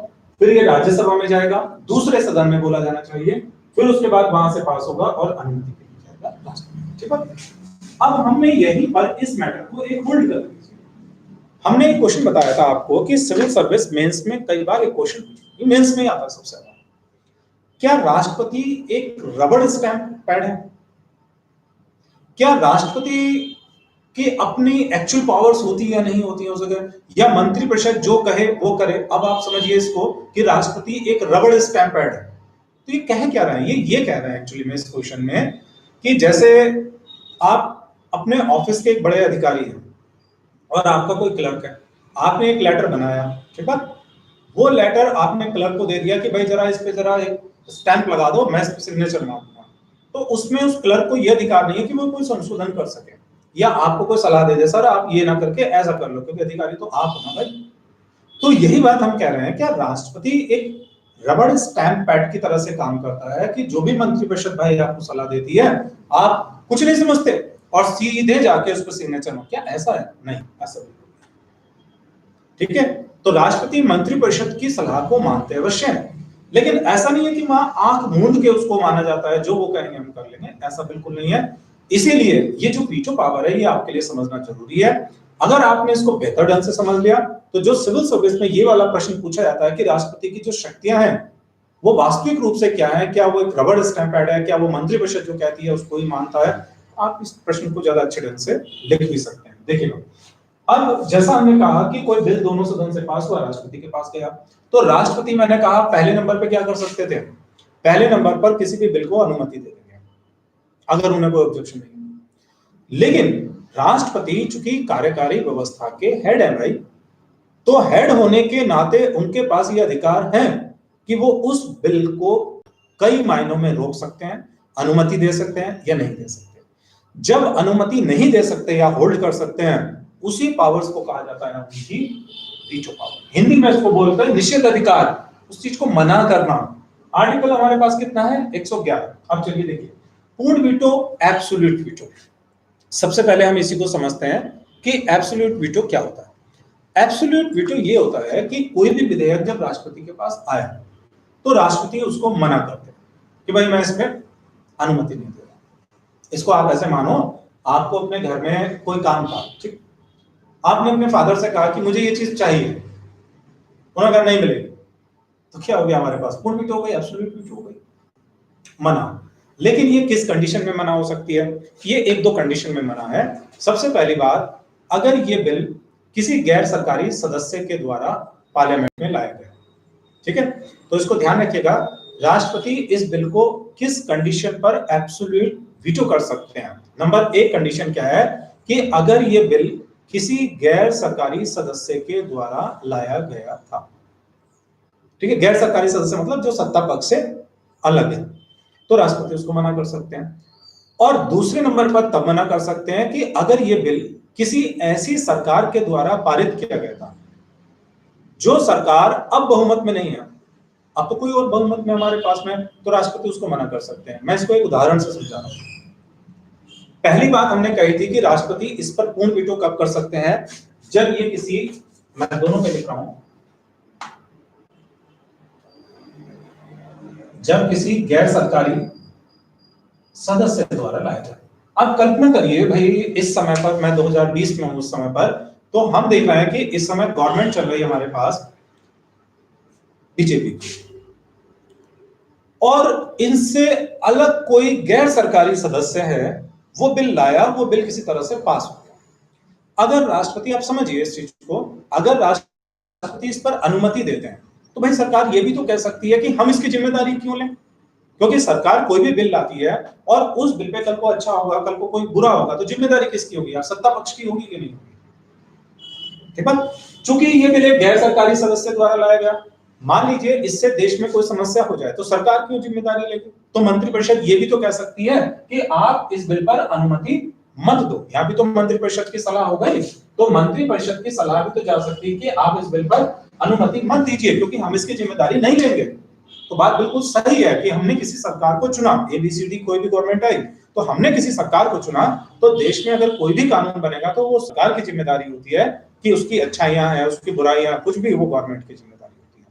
Speaker 1: फिर ये राज्यसभा में जाएगा, दूसरे सदन में बोला जाना चाहिए, फिर उसके बाद वहां से पास होगा और अनुमति के लिए जाएगा राष्ट्रपति। ठीक है, अब हमने यही पर इस मैटर को एक होल्ड कर दीजिए। हमने एक क्वेश्चन बताया था आपको कि सिविल सर्विस मेंस में कई बार एक क्वेश्चन मेंस में आता है सबसे ज्यादा, क्या राष्ट्रपति एक रबड़ स्टैंप पैड है? क्या राष्ट्रपति की अपनी एक्चुअल पावर्स होती है या नहीं होती है उस जगह, या मंत्रिपरिषद जो कहे वो करे? अब आप समझिए इसको कि राष्ट्रपति एक रबड़ स्टैंप पैड है, तो ये कह क्या रहा है? ये कह रहा है एक्चुअली में इस क्वेश्चन में कि जैसे आप अपने ऑफिस के एक बड़े अधिकारी हैं और आपका कोई क्लर्क है, आपने एक लेटर बनाया, ठीक है, वो लेटर आपने क्लर्क को दे दिया कि भाई जरा इस पे जरा एक स्टैंप लगा दो, मैं सिग्नेचर मांगूंगा, तो उसमें उस क्लर्क को यह अधिकार नहीं है कि वो कोई संशोधन कर सके या आपको कोई सलाह दे दे, सर आप ये ना करके ऐसा कर लो, क्योंकि अधिकारी तो आप हो ना भाई। तो यही बात हम कह रहे हैं, क्या राष्ट्रपति एक रबड़ स्टैंप पैड की तरह से काम करता है कि जो भी मंत्रिपरिषद भाई आपको सलाह देती है आप कुछ नहीं समझते और सीधे जाके उस पर सिग्नेचर मारो? क्या ऐसा है? नहीं, ऐसा नहीं। ठीक है, तो राष्ट्रपति मंत्रिपरिषद की सलाह को मानते अवश्य है, लेकिन ऐसा नहीं है कि वहां आंख मूंद के उसको माना जाता है, जो वो कहेंगे हम कर लेंगे, ऐसा बिल्कुल नहीं है। इसीलिए ये जो वीटो पावर है ये आपके लिए समझना जरूरी है। अगर आपने इसको बेहतर ढंग से समझ लिया तो जो सिविल सर्विस में ये वाला प्रश्न पूछा जाता है कि राष्ट्रपति की जो शक्तियां हैं वो वास्तविक रूप से क्या है, क्या वो एक रबड़ स्टैंप पैड है, क्या वो मंत्रिपरिषद जो कहती है उसको ही मानता है, आप इस प्रश्न को ज्यादा अच्छे ढंग से लिख भी सकते हैं। देखिए अब जैसा हमने कहा कि कोई बिल दोनों सदन से पास हुआ, राष्ट्रपति के पास गया, तो राष्ट्रपति मैंने कहा पहले नंबर पे क्या कर सकते थे, पहले नंबर पर किसी भी बिल को अनुमति दे देंगे अगर उन्हें कोई ऑब्जेक्शन नहीं। लेकिन राष्ट्रपति चूंकि कार्यकारी व्यवस्था के हेड है भाई, तो हेड होने के नाते उनके पास ये अधिकार है कि वो उस बिल को कई मायनों में रोक सकते हैं, अनुमति दे सकते हैं या नहीं दे सकते। जब अनुमति नहीं दे सकते या होल्ड कर सकते हैं, उसी पावर्स को कहा जाता है उनकी वीटो पावर। हिंदी में इसको बोलते हैं निषेध अधिकार, उस चीज को मना करना। आर्टिकल हमारे पास कितना है? 111। अब चलिए देखिए, पूर्ण वीटो, एब्सोल्यूट वीटो। सबसे पहले हम इसी को समझते हैं कि एब्सोल्यूट वीटो क्या होता है। एब्सोल्यूट वीटो ये होता है कि कोई भी विधेयक जब राष्ट्रपति के पास आया तो राष्ट्रपति उसको मना करते हैं कि भाई मैं इसमें अनुमति नहीं दे रहा। इसको आप ऐसे मानो, आपको अपने घर में कोई काम था, ठीक, आपने अपने फादर से कहा कि मुझे ये चीज चाहिए, उन्होंने कहा नहीं मिलेगी, तो क्या हो गया हमारे पास? पूर्ण वीटो हो गई, एब्सोल्यूट वीटो हो गई, मना। लेकिन ये किस कंडीशन में मना हो सकती है? ये एक दो कंडीशन में मना है। सबसे पहली बात, अगर ये बिल किसी गैर सरकारी सदस्य के द्वारा पार्लियामेंट में लाया गया, ठीक है, तो इसको ध्यान रखिएगा, राष्ट्रपति इस बिल को किस कंडीशन पर एब्सोल्यूट वीटो कर सकते हैं। नंबर एक कंडीशन क्या है कि अगर ये बिल किसी गैर सरकारी सदस्य के द्वारा लाया गया था, ठीक है, गैर सरकारी सदस्य मतलब जो सत्ता पक्ष से अलग है, तो राष्ट्रपति उसको मना कर सकते हैं। और दूसरे नंबर पर तब मना कर सकते हैं कि अगर ये बिल किसी ऐसी सरकार के द्वारा पारित किया गया था जो सरकार अब बहुमत में नहीं है, अब तो कोई और बहुमत में हमारे पास में, तो राष्ट्रपति उसको मना कर सकते हैं। मैं इसको एक उदाहरण से समझा रहा हूं। पहली बात हमने कही थी कि राष्ट्रपति इस पर पूर्ण वीटो कब कर सकते हैं? जब ये किसी, मैं दोनों पे लिख रहा हूं, जब किसी गैर सरकारी सदस्य द्वारा लाया जाए। अब कल्पना करिए भाई, इस समय पर मैं 2020 में हूं, उस समय पर तो हम देख रहे हैं कि इस समय गवर्नमेंट चल रही है हमारे पास, बीजेपी की, और इनसे अलग कोई गैर सरकारी सदस्य है, वो बिल लाया, वो बिल किसी तरह से पास हो गया। अगर राष्ट्रपति, आप समझिए इस चीज को, अगर राष्ट्रपति इस पर अनुमति देते हैं तो भाई सरकार ये भी तो कह सकती है कि हम इसकी जिम्मेदारी क्यों लें, क्योंकि सरकार कोई भी बिल लाती है और उस बिल पे कल को अच्छा होगा, कल को कोई बुरा होगा, तो जिम्मेदारी किसकी होगी यार, सत्ता पक्ष की होगी कि नहीं होगी। ठीक है, चूंकि ये बिल एक गैर सरकारी सदस्य द्वारा लाया गया, मान लीजिए इससे देश में कोई समस्या हो जाए तो सरकार क्यों जिम्मेदारी लेगी, तो मंत्रिपरिषद ये भी तो कह सकती है कि आप इस बिल पर अनुमति मत दो। यहाँ भी तो मंत्रिपरिषद की सलाह हो गई, तो मंत्रिपरिषद की सलाह भी तो जा सकती है कि आप इस बिल पर अनुमति मत दीजिए क्योंकि हम इसकी जिम्मेदारी नहीं लेंगे। तो बात बिल्कुल सही है कि हमने किसी सरकार को चुना, एबीसीडी कोई भी गवर्नमेंट आई तो हमने किसी सरकार को चुना, तो देश में अगर कोई भी कानून बनेगा तो वो सरकार की जिम्मेदारी होती है कि उसकी अच्छाइयां हैं, उसकी बुराइयां, कुछ भी वो गवर्नमेंट की जिम्मेदारी होती है।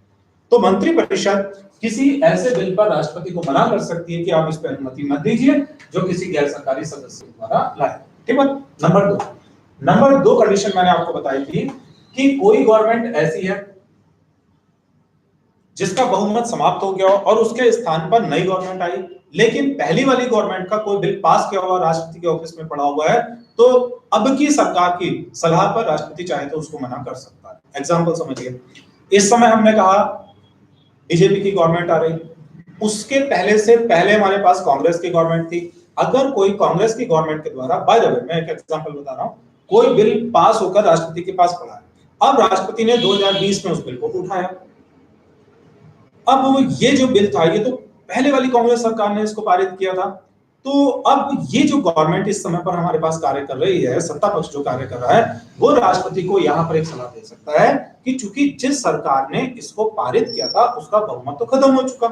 Speaker 1: तो मंत्रिपरिषद किसी ऐसे बिल पर राष्ट्रपति को मना कर सकती है कि आप इस पर अनुमति मत दीजिए जो किसी गैर सरकारी सदस्य द्वारा लाए। ठीक है, नंबर दो कंडीशन मैंने आपको बताई थी कि कोई गवर्नमेंट ऐसी है जिसका बहुमत समाप्त हो गया और उसके स्थान पर नई गवर्नमेंट आई, लेकिन पहली वाली गवर्नमेंट का कोई बिल पास किया हुआ राष्ट्रपति के ऑफिस में पड़ा हुआ है, तो अब की सरकार की सलाह पर राष्ट्रपति चाहे तो उसको मना कर सकता है। एग्जांपल समझिए, इस समय हमने कहा बीजेपी की गवर्नमेंट आ रही, उसके पहले से पहले हमारे पास कांग्रेस की गवर्नमेंट थी। अगर कोई कांग्रेस की गवर्नमेंट के द्वारा, बाय द वे मैं एक एग्जांपल बता रहा हूं, कोई बिल पास होकर राष्ट्रपति के पास पड़ा है, अब राष्ट्रपति ने 2020 में उस बिल को उठाया, अब ये जो बिल था ये तो पहले वाली कांग्रेस सरकार ने इसको पारित किया था, तो अब ये जो गवर्नमेंट इस समय पर हमारे पास कार्य कर रही है, सत्ता पक्ष जो कार्य कर रहा है, वो राष्ट्रपति को यहाँ पर एक सलाह दे सकता है कि चूंकि जिस सरकार ने इसको पारित किया था उसका बहुमत तो खत्म हो चुका,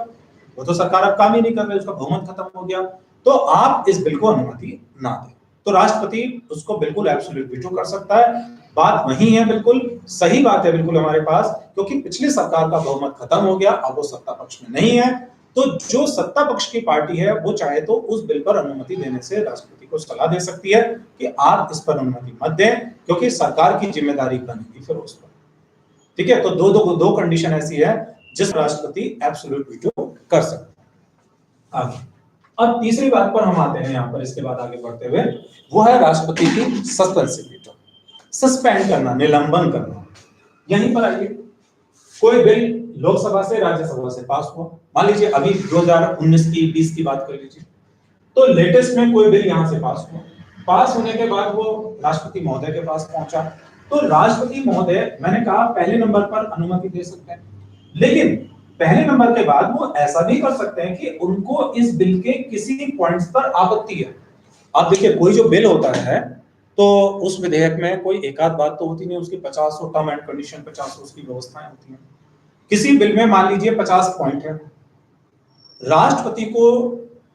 Speaker 1: वो तो सरकार अब काम ही नहीं कर रही, उसका बहुमत खत्म हो गया, तो आप इस बिल को अनुमति ना दें। तो राष्ट्रपति उसको बिल्कुल एब्सोल्यूट वीटो कर सकता है। बात वही है, बिल्कुल सही बात है बिल्कुल हमारे पास, क्योंकि पिछली सरकार का बहुमत खत्म हो गया, अब वो सत्ता पक्ष में नहीं है, तो जो सत्ता पक्ष की पार्टी है वो चाहे तो उस बिल पर अनुमति देने से राष्ट्रपति को सलाह दे सकती है कि आप इस पर अनुमति मत दें क्योंकि सरकार की जिम्मेदारी बनेगी फिर उस पर। ठीक है, तो दो कंडीशन ऐसी है जिस राष्ट्रपति एब्सोल्यूट वीटो कर सकता है। आगे अब तीसरी बात पर हम आते हैं यहाँ पर, इसके बाद आगे बढ़ते हुए, वो है राष्ट्रपति की सस्पेंसिव वीटो, सस्पेंड करना, निलंबन करना। यहीं पर आइए, कोई बिल लोकसभा से राज्यसभा से पास हुआ, मान लीजिए अभी 2019 की 20 की बात कर लीजिए, तो लेटेस्ट में कोई बिल यहां से पास हुआ, पास होने के बाद वो राष्ट्रपति महोदय के पास पहुंचा, तो राष्ट्रपति महोदय, मैंने कहा पहले नंबर पर अनुमति दे सकते हैं, लेकिन पहले नंबर के बाद वो ऐसा भी कर सकते हैं कि उनको इस बिल के किसी पॉइंट्स पर आपत्ति है। अब देखिए, कोई जो बिल होता है तो उस विधेयक में कोई एक आध बात तो होती नहीं, उसकी 50 टर्म एंड कंडीशन, 50 उसकी व्यवस्थाएं होती हैं। किसी बिल में मान लीजिए 50 पॉइंट है, राष्ट्रपति को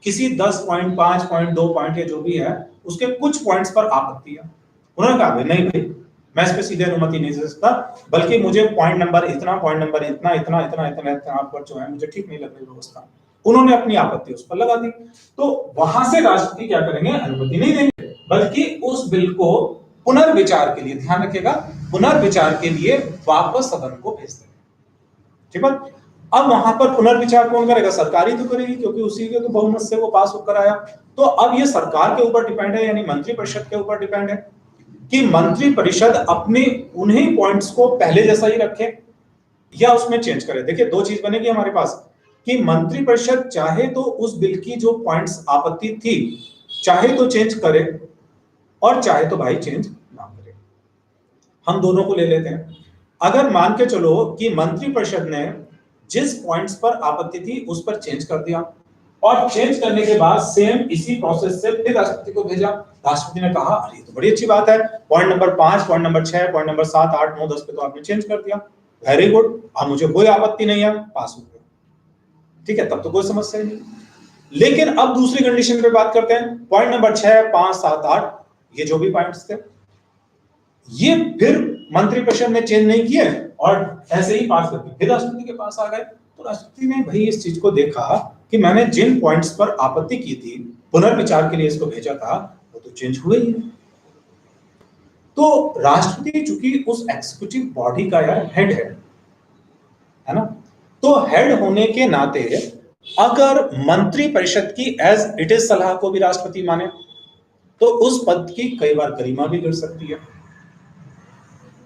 Speaker 1: किसी 10 पॉइंट, 5 पॉइंट, 2 पॉइंट या जो भी है उसके कुछ पॉइंट्स पर आपत्ति है। उन्होंने कहा नहीं भाई, मैं इस पे सीधे अनुमति नहीं दे सकता, बल्कि मुझे पॉइंट नंबर इतना, पॉइंट नंबर इतना इतना इतना इतना इतना पर जो है मुझे ठीक नहीं लग रही व्यवस्था, उन्होंने अपनी आपत्ति उस पर लगा दी, तो वहां से राष्ट्रपति क्या करेंगे, अनुमति नहीं देंगे, बल्कि उस बिल को पुनर्विचार के लिए, ध्यान रखिएगा, पुनर्विचार के लिए वापस सदन को भेज देंगे। ठीक है, अब वहां पर पुनर्विचार कौन करेगा, सरकार ही तो करेगी, क्योंकि उसी के तो बहुमत से वो पास होकर आया। तो अब ये सरकार के ऊपर डिपेंड है, यानी मंत्रिपरिषद के ऊपर डिपेंड है कि मंत्रिपरिषद अपने उन्हीं पॉइंट्स को पहले जैसा ही रखे या उसमें चेंज करे। देखिए, दो चीज बनेगी हमारे पास कि मंत्रिपरिषद चाहे तो उस बिल की जो पॉइंट्स आपत्ति थी चाहे तो चेंज करे और चाहे तो भाई चेंज ना करे। हम दोनों को ले लेते हैं। अगर मान के चलो कि मंत्रिपरिषद ने जिस पॉइंट्स पर आपत्ति थी उस पर चेंज कर दिया और चेंज करने के बाद सेम इसी प्रोसेस से फिर राष्ट्रपति को भेजा, राष्ट्रपति ने कहा अरे तो बड़ी अच्छी बात है, point number 5, point number 6, point number 7, 8, 9, 10 पे तो आपने चेंज कर दिया, वेरी गुड, अब मुझे कोई आपत्ति नहीं है, पास हो गया। ठीक है, तब तो कोई समस्या नहीं। लेकिन अब दूसरी कंडीशन पे बात करते हैं, पॉइंट नंबर 6, 5, 7, 8, ये जो भी पॉइंट्स थे ये फिर मंत्रिपरिषद ने चेंज नहीं किए और ऐसे ही पास करके फिर राष्ट्रपति के पास आ गए। तो राष्ट्रपति ने भाई इस चीज को देखा कि मैंने जिन पॉइंट्स पर आपत्ति की थी, पुनर्विचार के लिए इसको भेजा था, वो तो चेंज हुए ही। तो राष्ट्रपति चूंकि उस एग्जीक्यूटिव बॉडी का यार हेड है ना, तो हेड होने के नाते अगर मंत्री परिषद की एज इट इज सलाह को भी राष्ट्रपति माने तो उस पद की कई बार गरिमा भी गिर सकती है।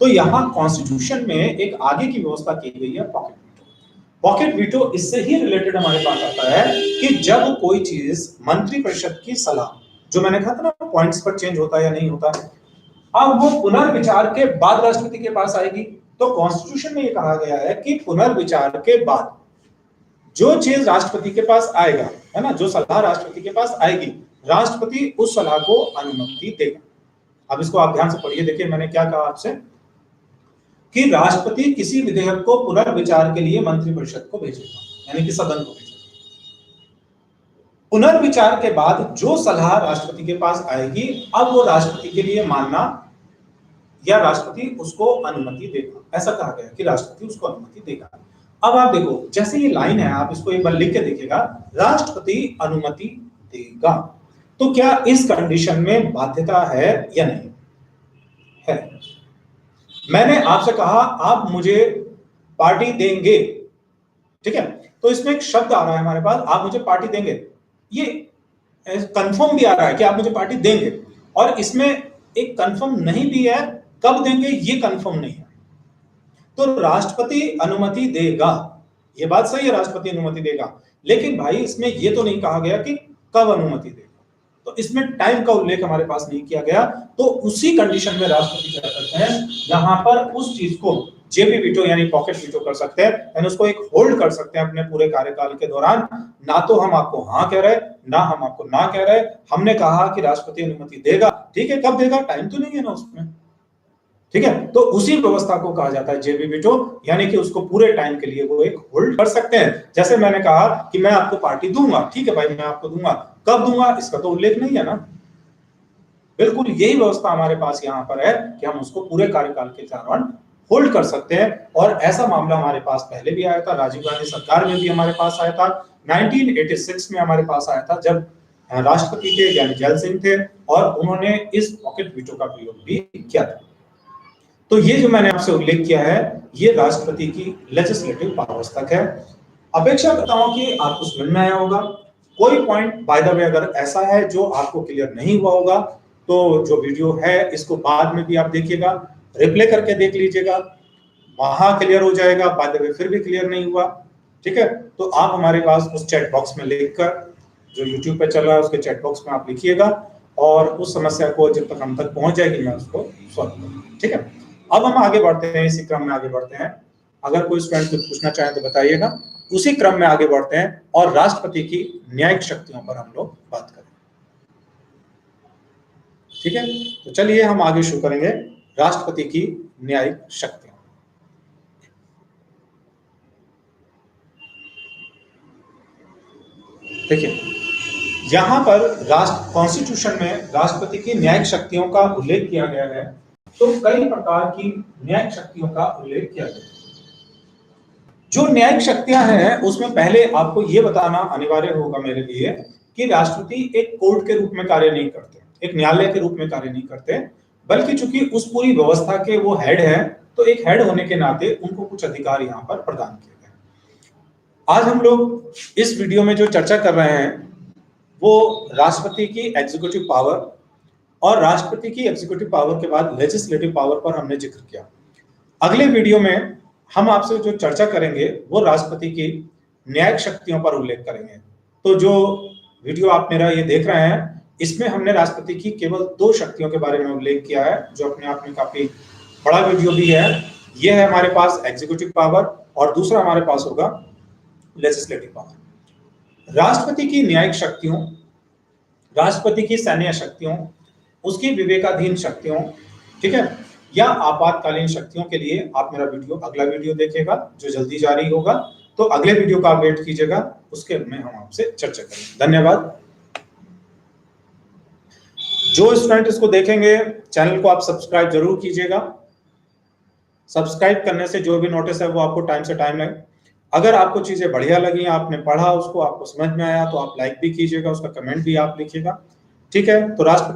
Speaker 1: तो यहां कॉन्स्टिट्यूशन में एक आगे की व्यवस्था की गई है पॉकेट वीटो। पॉकेट वीटो इससे ही रिलेटेड हमारे पास आता है कि जब कोई चीज मंत्री परिषद की सलाह, जो मैंने कहा था ना पॉइंट्स पर चेंज होता है या नहीं होता, अब वो पुनर्विचार के बाद राष्ट्रपति के पास आएगी। तो कॉन्स्टिट्यूशन में ये कहा गया है कि पुनर्विचार के बाद जो चीज राष्ट्रपति के पास आएगा, है ना, जो सलाह राष्ट्रपति के पास आएगी, राष्ट्रपति उस सलाह को अनुमति देगा। अब इसको आप ध्यान से पढ़िए, देखिए मैंने क्या कहा आपसे कि राष्ट्रपति किसी विधेयक को पुनर्विचार के लिए मंत्रिपरिषद को भेजेगा, यानी कि सदन को भेजेगा। पुनर्विचार के बाद जो सलाह राष्ट्रपति के पास आएगी, अब वो राष्ट्रपति के लिए मानना या राष्ट्रपति उसको अनुमति देगा। ऐसा कहा गया कि राष्ट्रपति उसको अनुमति देगा। अब आप देखो, जैसे ये लाइन है, आप इसको एक बार लिख के देखिएगा, राष्ट्रपति अनुमति देगा, तो क्या इस कंडीशन में बाध्यता है या नहीं है? मैंने आपसे कहा आप मुझे पार्टी देंगे, ठीक है, तो इसमें एक शब्द आ रहा है हमारे पास, आप मुझे पार्टी देंगे, ये कंफर्म भी आ रहा है कि आप मुझे पार्टी देंगे, और इसमें एक कंफर्म नहीं भी है, कब देंगे ये कंफर्म नहीं है। तो राष्ट्रपति अनुमति देगा, ये बात सही है, राष्ट्रपति अनुमति देगा, लेकिन भाई इसमें ये तो नहीं कहा गया कि कब अनुमति देगा, तो इसमें टाइम का उल्लेख हमारे पास नहीं किया गया। तो उसी कंडीशन में राष्ट्रपति क्या करते हैं, यहां पर उस चीज को जेबी वीटो यानी पॉकेट वीटो कर सकते हैं, यानी उसको एक होल्ड कर सकते हैं अपने पूरे कार्यकाल के दौरान। ना तो हम आपको हाँ कह रहे, ना हम आपको ना कह रहे, हमने कहा कि राष्ट्रपति अनुमति देगा, ठीक है, कब देगा टाइम तो नहीं है ना उसमें, ठीक है। तो उसी व्यवस्था को कहा जाता है जेबी वीटो, यानी कि उसको पूरे टाइम के लिए वो एक होल्ड कर सकते हैं। जैसे मैंने कहा कि मैं आपको पार्टी दूंगा, ठीक है भाई मैं आपको दूंगा, कब दूंगा इसका तो उल्लेख नहीं है ना। बिल्कुल यही व्यवस्था हमारे पास यहाँ पर है कि हम उसको पूरे कार्यकाल के दौरान होल्ड कर सकते हैं। और ऐसा मामला हमारे पास पहले भी आया था, राजीव गांधी सरकार में भी हमारे पास आया था, 1986 में हमारे पास आया था, जब राष्ट्रपति के यानी जैल सिंह थे और उन्होंने इस पॉकेट वीटो का प्रयोग भी किया था। तो ये जो मैंने आपसे उल्लेख किया है, ये राष्ट्रपति की लेजिस्लेटिव पावर्स तक है। अपेक्षा करता हूं कि आपको समझ में आया होगा। कोई पॉइंट बाय द वे अगर ऐसा है जो आपको क्लियर नहीं हुआ होगा, तो जो वीडियो है इसको बाद में भी आप देखिएगा, रिप्ले करके देख लीजिएगा, वहां क्लियर हो जाएगा। बाय द वे फिर भी क्लियर नहीं हुआ, ठीक है, तो आप हमारे पास उस चैट बॉक्स में लिखकर, जो यूट्यूब पे चल रहा है उसके चैट बॉक्स में आप लिखिएगा, और उस समस्या को जब तक हम तक पहुंच जाएगी मैं उसको सॉल्व करूंगा, ठीक है। अब हम आगे बढ़ते हैं, इसी क्रम में आगे बढ़ते हैं। अगर कोई स्टूडेंट कुछ पूछना चाहे तो बताइएगा, उसी क्रम में आगे बढ़ते हैं और राष्ट्रपति की न्यायिक शक्तियों पर हम लोग बात करें, ठीक है। तो चलिए हम आगे शुरू करेंगे राष्ट्रपति की न्यायिक शक्तियां। देखिए यहां पर कॉन्स्टिट्यूशन में राष्ट्रपति की न्यायिक शक्तियों का उल्लेख किया गया है। तो कई प्रकार की न्यायिक शक्तियों का उल्लेख किया गया। जो न्यायिक शक्तियां हैं उसमें पहले आपको यह बताना अनिवार्य होगा मेरे लिए कि राष्ट्रपति एक कोर्ट के रूप में कार्य नहीं करते, एक न्यायालय के रूप में कार्य नहीं करते, बल्कि चूंकि उस पूरी व्यवस्था के वो हेड है, तो एक हेड होने के नाते उनको कुछ अधिकार यहाँ पर प्रदान किए गए। आज हम लोग इस वीडियो में जो चर्चा कर रहे हैं वो राष्ट्रपति की एग्जीक्यूटिव पावर और राष्ट्रपति की एग्जीक्यूटिव पावर के बाद लेजिस्लेटिव पावर पर हमने जिक्र किया। अगले वीडियो में हम आपसे जो चर्चा करेंगे वो राष्ट्रपति की न्यायिक शक्तियों पर उल्लेख करेंगे। तो जो वीडियो आप मेरा ये देख रहे हैं, इसमें हमने राष्ट्रपति की केवल 2 शक्तियों के बारे में उल्लेख किया है, जो अपने आप में काफी बड़ा वीडियो भी है। यह है हमारे पास एग्जीक्यूटिव पावर और दूसरा हमारे पास होगा लेजिस्लेटिव पावर। राष्ट्रपति की न्यायिक शक्तियों, राष्ट्रपति की सैन्य शक्तियों, उसकी विवेकाधीन शक्तियों, ठीक है, या आपातकालीन शक्तियों के लिए आप मेरा वीडियो, अगला वीडियो देखिएगा जो जल्दी जारी होगा। तो अगले वीडियो का वेट कीजिएगा, उसके में हम आपसे चर्चा करेंगे। धन्यवाद। जो स्टूडेंट इसको देखेंगे, चैनल को आप सब्सक्राइब जरूर कीजिएगा। सब्सक्राइब करने से जो भी नोटिस है वो आपको टाइम से टाइम लगे। अगर आपको चीजें बढ़िया लगी, आपने पढ़ा, उसको आपको समझ में आया, तो आप लाइक भी कीजिएगा, उसका कमेंट भी आप लिखिएगा, ठीक है। तो राष्ट्रपति